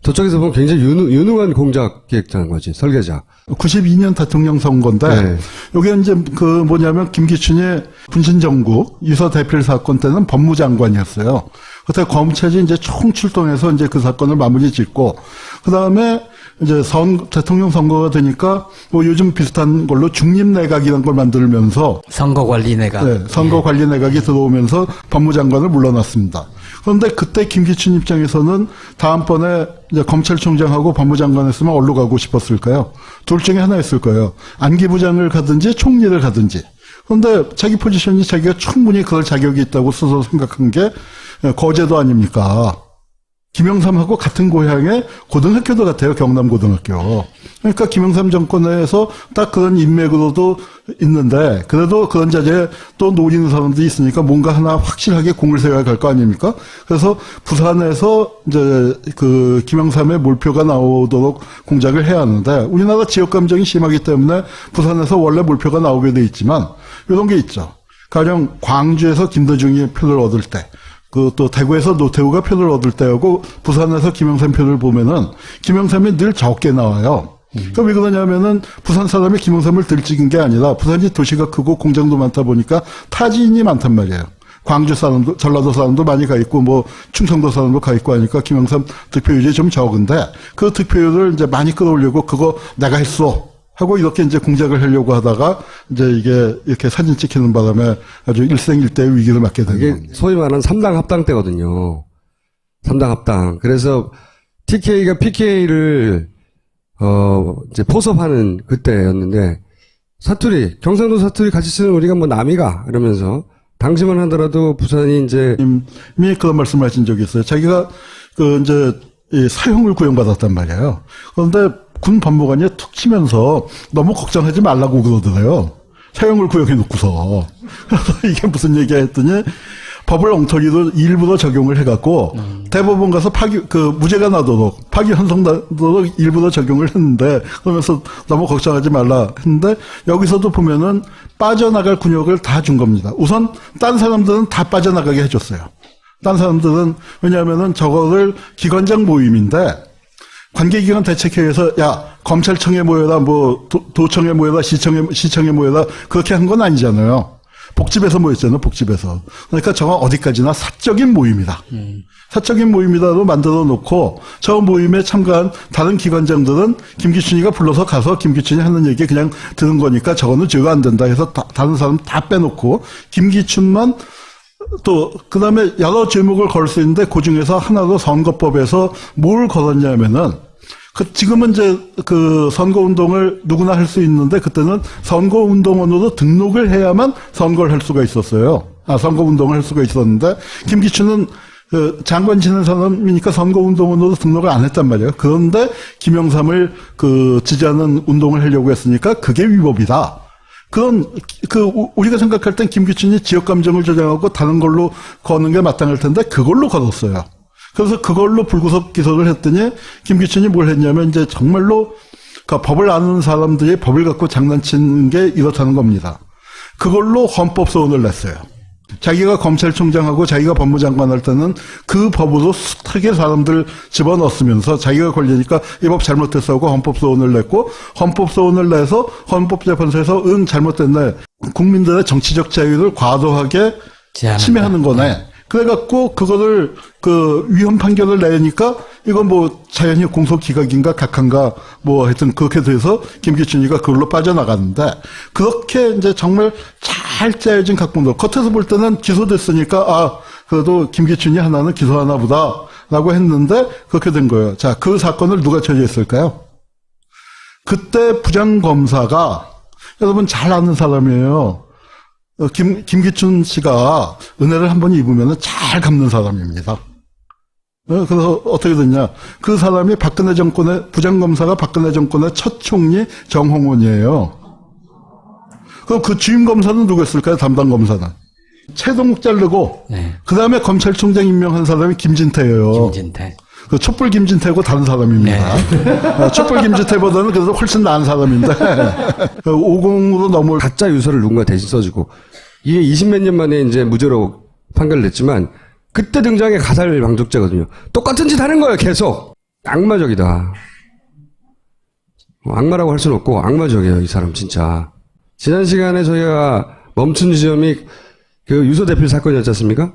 저쪽에서 보면 굉장히 유능한 공작 기획자인 거지, 설계자. 92년 대통령 선거인데, 네. 여기 이제 뭐냐면 김기춘의 분신정국 유서 대필 사건 때는 법무장관이었어요. 그때 검찰이 이제 총출동해서 이제 그 사건을 마무리 짓고, 그 다음에 이제 대통령 선거가 되니까 뭐 요즘 비슷한 걸로 중립내각이라는 걸 만들면서 선거관리내각. 네, 선거관리내각이 들어오면서 법무장관을 물러났습니다. 그런데 그때 김기춘 입장에서는 다음번에 이제 검찰총장하고 법무장관 했으면 어디로 가고 싶었을까요? 둘 중에 하나였을 거예요. 안기부장을 가든지 총리를 가든지. 그런데 자기 포지션이 자기가 충분히 그럴 자격이 있다고 스스로 생각한 게 거제도 아닙니까? 김영삼하고 같은 고향의 고등학교도 같아요. 경남고등학교. 그러니까 김영삼 정권에서 딱 그런 인맥으로도 있는데 그래도 그런 자리에 또 노리는 사람들이 있으니까 뭔가 하나 확실하게 공을 세워야 할 거 아닙니까? 그래서 부산에서 이제 그 김영삼의 몰표가 나오도록 공작을 해야 하는데 우리나라 지역 감정이 심하기 때문에 부산에서 원래 몰표가 나오게 돼 있지만 이런 게 있죠. 가령 광주에서 김대중이 표를 얻을 때 그 또 대구에서 노태우가 표를 얻을 때하고 부산에서 김영삼 표를 보면은 김영삼이 늘 적게 나와요. 그러니까 왜 그러냐면은 부산 사람이 김영삼을 들찍인 게 아니라 부산이 도시가 크고 공장도 많다 보니까 타지인이 많단 말이에요. 광주 사람도 전라도 사람도 많이 가 있고 뭐 충청도 사람도 가 있고 하니까 김영삼 득표율이 좀 적은데 그 득표율을 이제 많이 끌어올리고 그거 내가 했어. 하고 이렇게 이제 공작을 하려고 하다가 이제 이게 이렇게 사진 찍히는 바람에 아주 일생일대의 위기를 맞게 되는 이게 겁니다. 소위 말하는 3당 합당 때거든요. 3당 합당. 그래서 TK가 PK를 이제 포섭하는 그때였는데 사투리, 경상도 사투리 같이 쓰는 우리가 뭐 남이가 이러면서 당시만 하더라도 부산이 이제 이미 그런 말씀하신 적이 있어요. 자기가 그 이제 이 사형을 구형받았단 말이에요. 그런데 군 법무관이 툭 치면서 너무 걱정하지 말라고 그러더래요. 사형을 구형해 놓고서. 그래서 이게 무슨 얘기야 했더니 법을 엉터리로 일부러 적용을 해갖고 대법원 가서 무죄가 나도록 파기 환송나도록 일부러 적용을 했는데 그러면서 너무 걱정하지 말라 했는데 여기서도 보면은 빠져나갈 군역을 다 준 겁니다. 우선 딴 사람들은 다 빠져나가게 해줬어요. 딴 사람들은 왜냐하면은 저거를 기관장 모임인데 관계기관 대책회의에서 야 검찰청에 모여라 뭐 도청에 모여라 시청에 모여라 그렇게 한 건 아니잖아요. 복집에서 모였잖아요. 복집에서. 그러니까 저건 어디까지나 사적인 모임이다. 사적인 모임이다로 만들어 놓고 저 모임에 참가한 다른 기관장들은 김기춘이가 불러서 가서 김기춘이 하는 얘기 그냥 들은 거니까 저거는 죄가 안 된다 해서 다른 사람 다 빼놓고 김기춘만 또 그다음에 여러 제목을 걸 수 있는데 그중에서 하나로 선거법에서 뭘 걸었냐면은 지금은 이제 그 선거운동을 누구나 할 수 있는데 그때는 선거운동원으로 등록을 해야만 선거를 할 수가 있었어요. 선거운동을 할 수가 있었는데 김기춘은 그 장관 지낸 사람이니까 선거운동원으로 등록을 안 했단 말이에요. 그런데 김영삼을 그 지지하는 운동을 하려고 했으니까 그게 위법이다. 우리가 생각할 땐 김기춘이 지역 감정을 조장하고 다른 걸로 거는 게 마땅할 텐데 그걸로 걸었어요. 그래서 그걸로 불구속 기소를 했더니 김기춘이 뭘 했냐면 이제 정말로 그 법을 아는 사람들이 법을 갖고 장난치는 게 이렇다는 겁니다. 그걸로 헌법소원을 냈어요. 자기가 검찰총장하고 자기가 법무장관 할 때는 그 법으로 숱하게 사람들 집어넣었으면서 자기가 걸리니까 이 법 잘못됐어 하고 헌법소원을 냈고 헌법소원을 내서 헌법재판소에서 잘못됐네. 국민들의 정치적 자유를 과도하게 침해하는 거네. 그래갖고 그거를 그 위헌 판결을 내니까 이건 뭐 자연히 공소기각인가 각한가 뭐 하여튼 그렇게 돼서 김기춘이가 그걸로 빠져나갔는데 그렇게 이제 정말 잘 짜여진 각본도 겉에서 볼 때는 기소됐으니까 그래도 김기춘이 하나는 기소하나 보다라고 했는데 그렇게 된 거예요. 자, 그 사건을 누가 처리했을까요? 그때 부장검사가 여러분 잘 아는 사람이에요. 김기춘 씨가 은혜를 한번 입으면 잘 갚는 사람입니다. 그래서 어떻게 됐냐. 그 사람이 부장검사가 박근혜 정권의 첫 총리 정홍원이에요. 그럼 그 주임검사는 누구였을까요? 담당검사는. 최동욱 자르고, 네. 그 다음에 검찰총장 임명한 사람이 김진태예요. 김진태. 그 촛불 김진태고 다른 사람입니다. 네. 촛불 김진태보다는 그래도 훨씬 나은 사람인데 50으로 넘을 가짜 유서를 누군가 대신 써주고 이게 20몇 년 만에 이제 무죄로 판결됐지만 그때 등장의 가살 방족제거든요. 똑같은 짓 하는 거예요. 계속 악마적이다. 악마라고 할 수는 없고 악마적이에요. 이 사람 진짜. 지난 시간에 저희가 멈춘 지점이 그 유서 대필 사건이었지 않습니까?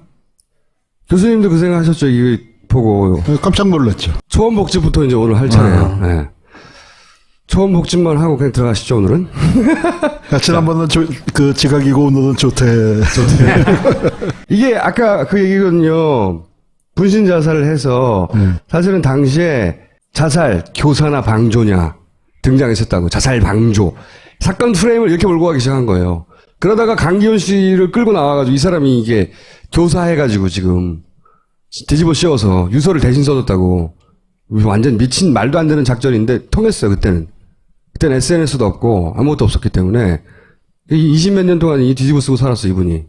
교수님도 그 생각하셨죠? 이거 보고 깜짝 놀랐죠. 초원복집부터 이제 오늘 할 차례예요. 네. 초원복집만 하고 그냥 들어가시죠 오늘은. 지난번은 그 지각이고 오늘은 조퇴. 이게 아까 그 얘기거든요. 분신 자살을 해서 사실은 당시에 자살 교사나 방조냐 등장했었다고. 자살 방조 사건 프레임을 이렇게 몰고 가기 시작한 거예요. 그러다가 강기훈 씨를 끌고 나와가지고 이 사람이 이게 교사해가지고 지금 뒤집어 씌워서 유서를 대신 써줬다고. 완전 미친 말도 안 되는 작전인데 통했어요, 그때는. 그때는 SNS도 없고 아무것도 없었기 때문에 20몇 년 동안 이 뒤집어 쓰고 살았어, 이분이.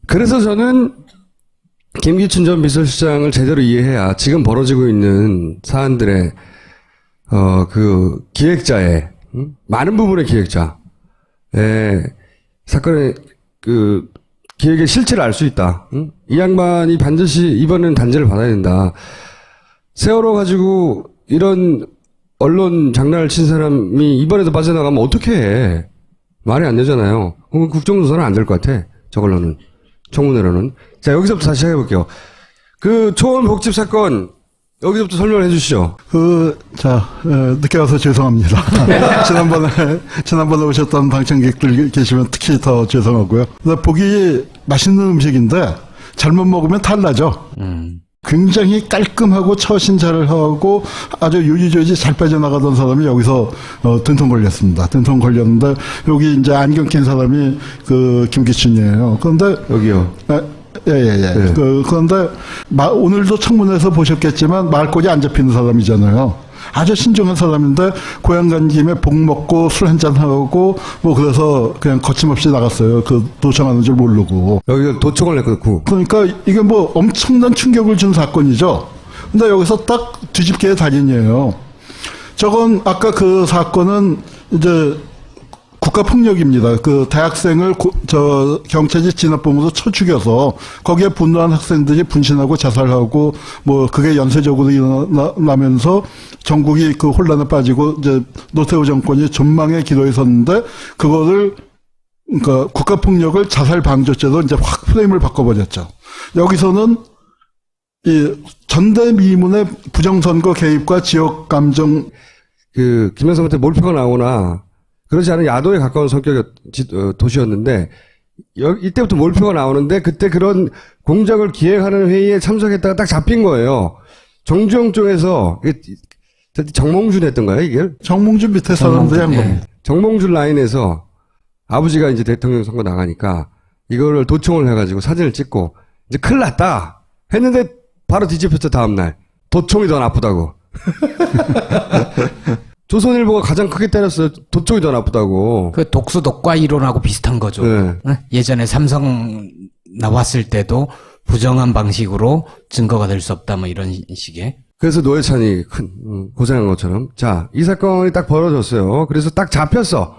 그래서 저는 김기춘 전 비서실장을 제대로 이해해야 지금 벌어지고 있는 사안들의 그 기획자의 많은 부분의 기획자의 사건의 그 기획의 실체를 알 수 있다. 이 양반이 반드시 이번에는 단죄를 받아야 된다. 세월호 가지고 이런 언론 장난을 친 사람이 이번에도 빠져나가면 어떻게 해? 말이 안 되잖아요. 국정조사는 안 될 것 같아. 저걸로는. 청문회로는. 자, 여기서부터 다시 시작해볼게요. 그 초원 복집 사건 여기서부터 설명을 해주시죠. 늦게 와서 죄송합니다. 지난번에 오셨던 방청객들 계시면 특히 더 죄송하고요. 보기 맛있는 음식인데 잘못 먹으면 탈나죠. 굉장히 깔끔하고 처신 잘 하고 아주 유유조지 잘 빠져나가던 사람이 여기서 된통 걸렸습니다. 된통 걸렸는데 여기 이제 안경 낀 사람이 그 김기춘이에요. 그런데 여기요. 예. 네. 그런데 오늘도 청문회에서 보셨겠지만 말꼬리 안 잡히는 사람이잖아요. 아주 신중한 사람인데 고향 간 김에 복 먹고 술 한잔 하고 뭐 그래서 그냥 거침없이 나갔어요. 그 도청하는 줄 모르고. 여기가 도청을 했고. 그러니까 이게 뭐 엄청난 충격을 준 사건이죠. 근데 여기서 딱 뒤집개의 달인이에요. 저건 아까 그 사건은 이제 국가폭력입니다. 그 대학생을 경찰이 진압범으로 쳐 죽여서 거기에 분노한 학생들이 분신하고 자살하고 뭐 그게 연쇄적으로 일어나면서 전국이 그 혼란에 빠지고 이제 노태우 정권이 전망의 기로에 섰는데 그거를 그러니까 국가폭력을 자살방조죄로 이제 확 프레임을 바꿔버렸죠. 여기서는 이 전대미문의 부정선거 개입과 지역 감정 그 김영삼한테 몰표가 나오나 그렇지 않은 야도에 가까운 성격의 도시였는데 이때부터 몰표가 나오는데 그때 그런 공작을 기획하는 회의에 참석했다가 딱 잡힌 거예요. 정주영 쪽에서 정몽준 했던가요, 이게? 정몽준 밑에 사람들이 한 겁니다. 정몽준 라인에서 아버지가 이제 대통령 선거 나가니까 이거를 도청을 해가지고 사진을 찍고 이제 큰일 났다 했는데 바로 뒤집혔죠, 다음날. 도청이 더 나쁘다고. 조선일보가 가장 크게 때렸어요. 도청이 더 나쁘다고. 그 독수독과 이론하고 비슷한 거죠. 네. 예전에 삼성 나왔을 때도 부정한 방식으로 증거가 될 수 없다 뭐 이런 식의. 그래서 노회찬이 큰 고생한 것처럼. 자, 이 사건이 딱 벌어졌어요. 그래서 딱 잡혔어.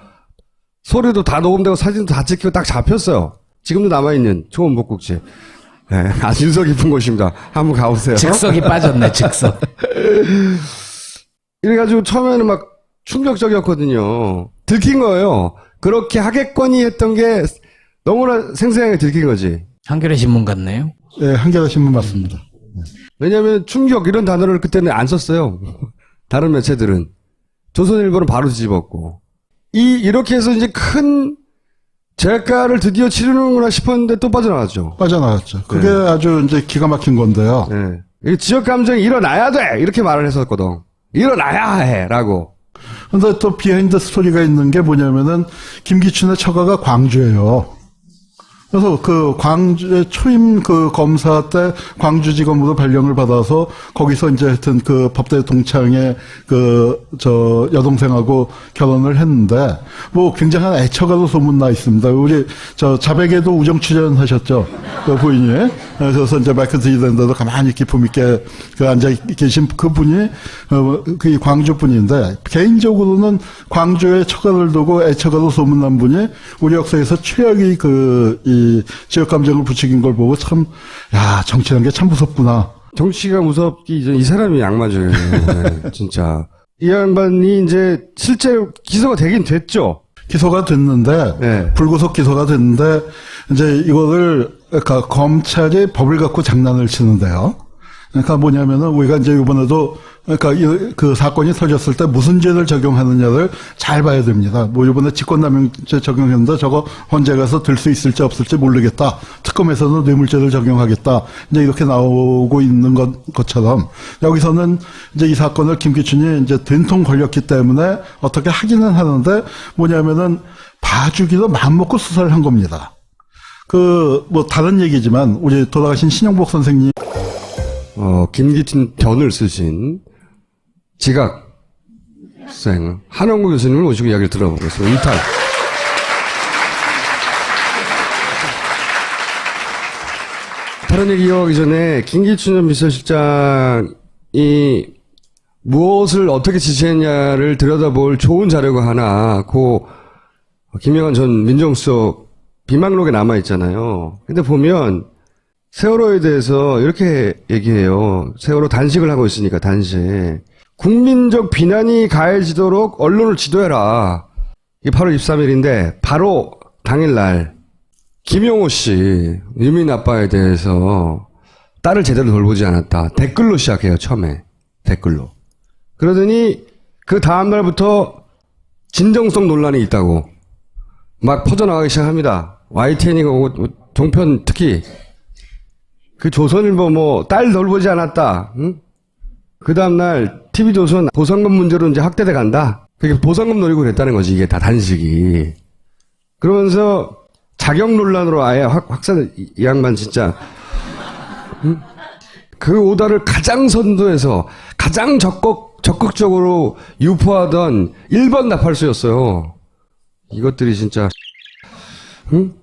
소리도 다 녹음되고 사진도 다 찍히고 딱 잡혔어요. 지금도 남아있는 초원복국지. 네, 아주 유서 깊은 곳입니다. 한번 가보세요. 즉석이 빠졌네, 즉석. 이래가지고 처음에는 막 충격적이었거든요. 들킨 거예요. 그렇게 하겠거니 했던 게 너무나 생생하게 들킨 거지. 한겨레 신문 같네요. 네, 한겨레 신문 맞습니다. 왜냐하면 충격 이런 단어를 그때는 안 썼어요. 다른 매체들은. 조선일보는 바로 뒤집었고. 이렇게 해서 이제 큰 재가를 드디어 치르는구나 싶었는데 또 빠져나갔죠. 빠져나갔죠. 그게 네. 아주 이제 기가 막힌 건데요. 네. 이 지역 감정이 일어나야 돼! 이렇게 말을 했었거든. 일어나야 해! 라고. 근데 또 비하인드 스토리가 있는 게 뭐냐면은 김기춘의 처가가 광주예요. 그래서 그 광주의 초임 그 검사 때 광주지검으로 발령을 받아서 거기서 이제 하여튼 그 법대 동창의 그 여동생하고 결혼을 했는데 뭐 굉장한 애처가로 소문나 있습니다. 우리 자백에도 우정 출연하셨죠. 그 부인이. 그래서 이제 마이크 드리는데도 가만히 기품 있게 그 앉아 계신 그분이 그 광주 분인데 개인적으로는 광주의 처가를 두고 애처가로 소문난 분이 우리 역사에서 최악의 이 지역 감정을 부추긴 걸 보고 참, 야, 정치라는 게 참 무섭구나. 정치가 무섭기 이전 이 사람이 악마죠. 네, 진짜. 이 양반이 이제 실제 기소가 되긴 됐죠. 기소가 됐는데, 네. 불구속 기소가 됐는데, 이제 이거를, 그러니까 검찰이 법을 갖고 장난을 치는데요. 그러니까 뭐냐면은 우리가 이제 이번에도 그러니까 그 사건이 터졌을 때 무슨 죄를 적용하느냐를 잘 봐야 됩니다. 뭐 이번에 직권남용죄 적용했는데 저거 헌재 가서 들 수 있을지 없을지 모르겠다. 특검에서는 뇌물죄를 적용하겠다. 이제 이렇게 나오고 있는 것처럼 여기서는 이제 이 사건을 김기춘이 이제 된통 걸렸기 때문에 어떻게 하기는 하는데 뭐냐면은 봐주기도 마음먹고 수사를 한 겁니다. 뭐 다른 얘기지만 우리 돌아가신 신영복 선생님 김기춘 변을 쓰신 지각생 한원구 교수님을 모시고 이야기를 들어보겠습니다. 일단 다른 얘기 이어가기 전에 김기춘 전 비서실장이 무엇을 어떻게 지시했냐를 들여다볼 좋은 자료가 하나 김영한 전 민정수석 비망록에 남아있잖아요. 근데 보면 세월호에 대해서 이렇게 얘기해요. 세월호 단식을 하고 있으니까 단식. 국민적 비난이 가해지도록 언론을 지도해라. 이게 8월 23일인데 바로 당일날 김용호 씨 유민 아빠에 대해서 딸을 제대로 돌보지 않았다. 댓글로 시작해요. 처음에 댓글로. 그러더니 그 다음날부터 진정성 논란이 있다고 막 퍼져나가기 시작합니다. YTN이가 종편 특히 그 조선일보 딸 돌보지 않았다. 응? 그 다음날 TV조선 보상금 문제로 이제 학대돼 간다. 그게 보상금 노리고 그랬다는 거지. 이게 다 단식이. 그러면서 자격 논란으로 아예 확산 이 양반 진짜. 응? 그 오다를 가장 선두에서 가장 적극적으로 유포하던 1번 나팔수였어요. 이것들이 진짜. 응?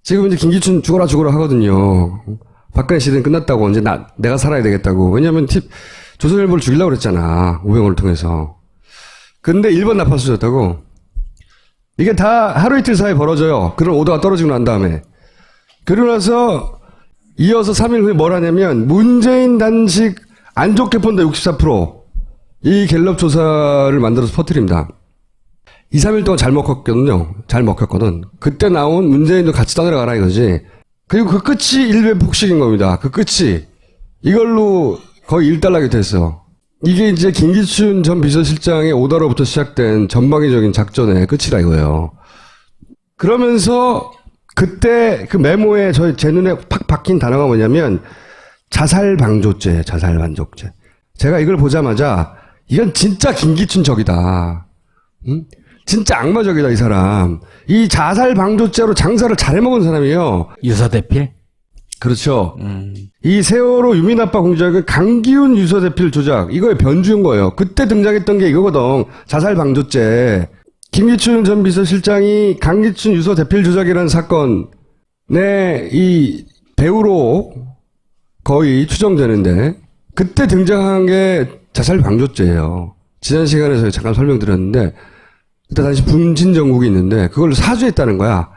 지금 이제 김기춘 죽어라 하거든요. 박근혜 시대는 끝났다고. 이제 내가 살아야 되겠다고. 왜냐면 조선일보를 죽이려고 그랬잖아. 우병우를 통해서. 근데 1번 나팔수였다고. 이게 다 하루 이틀 사이에 벌어져요. 그런 오다가 떨어지고 난 다음에. 그러고 나서 이어서 3일 후에 뭘 하냐면 문재인 단식 안 좋게 본다 64%. 이 갤럽 조사를 만들어서 퍼뜨립니다. 2, 3일 동안 잘 먹혔거든요. 잘 먹혔거든. 그때 나온 문재인도 같이 떠내려가라 이거지. 그리고 그 끝이 일베 폭식인 겁니다. 그 끝이. 이걸로 거의 일단락이 됐어. 이게 이제 김기춘 전 비서실장의 오다로부터 시작된 전방위적인 작전의 끝이라 이거예요. 그러면서 그때 그 메모에 제 눈에 팍 박힌 단어가 뭐냐면 자살방조죄. 제가 이걸 보자마자 이건 진짜 김기춘 적이다. 응? 진짜 악마적이다 이 사람. 이 자살방조죄로 장사를 잘해먹은 사람이에요. 유서대필? 그렇죠. 이 세월호 유민아빠 공작은 강기훈 유서대필 조작 이거의 변주인 거예요. 그때 등장했던 게 이거거든. 자살방조죄. 김기춘 전 비서실장이 강기춘 유서대필 조작이라는 사건에 이 배우로 거의 추정되는데 그때 등장한 게 자살방조죄예요. 지난 시간에 저희 잠깐 설명드렸는데 그때 당시 분진정국이 있는데 그걸 사주했다는 거야.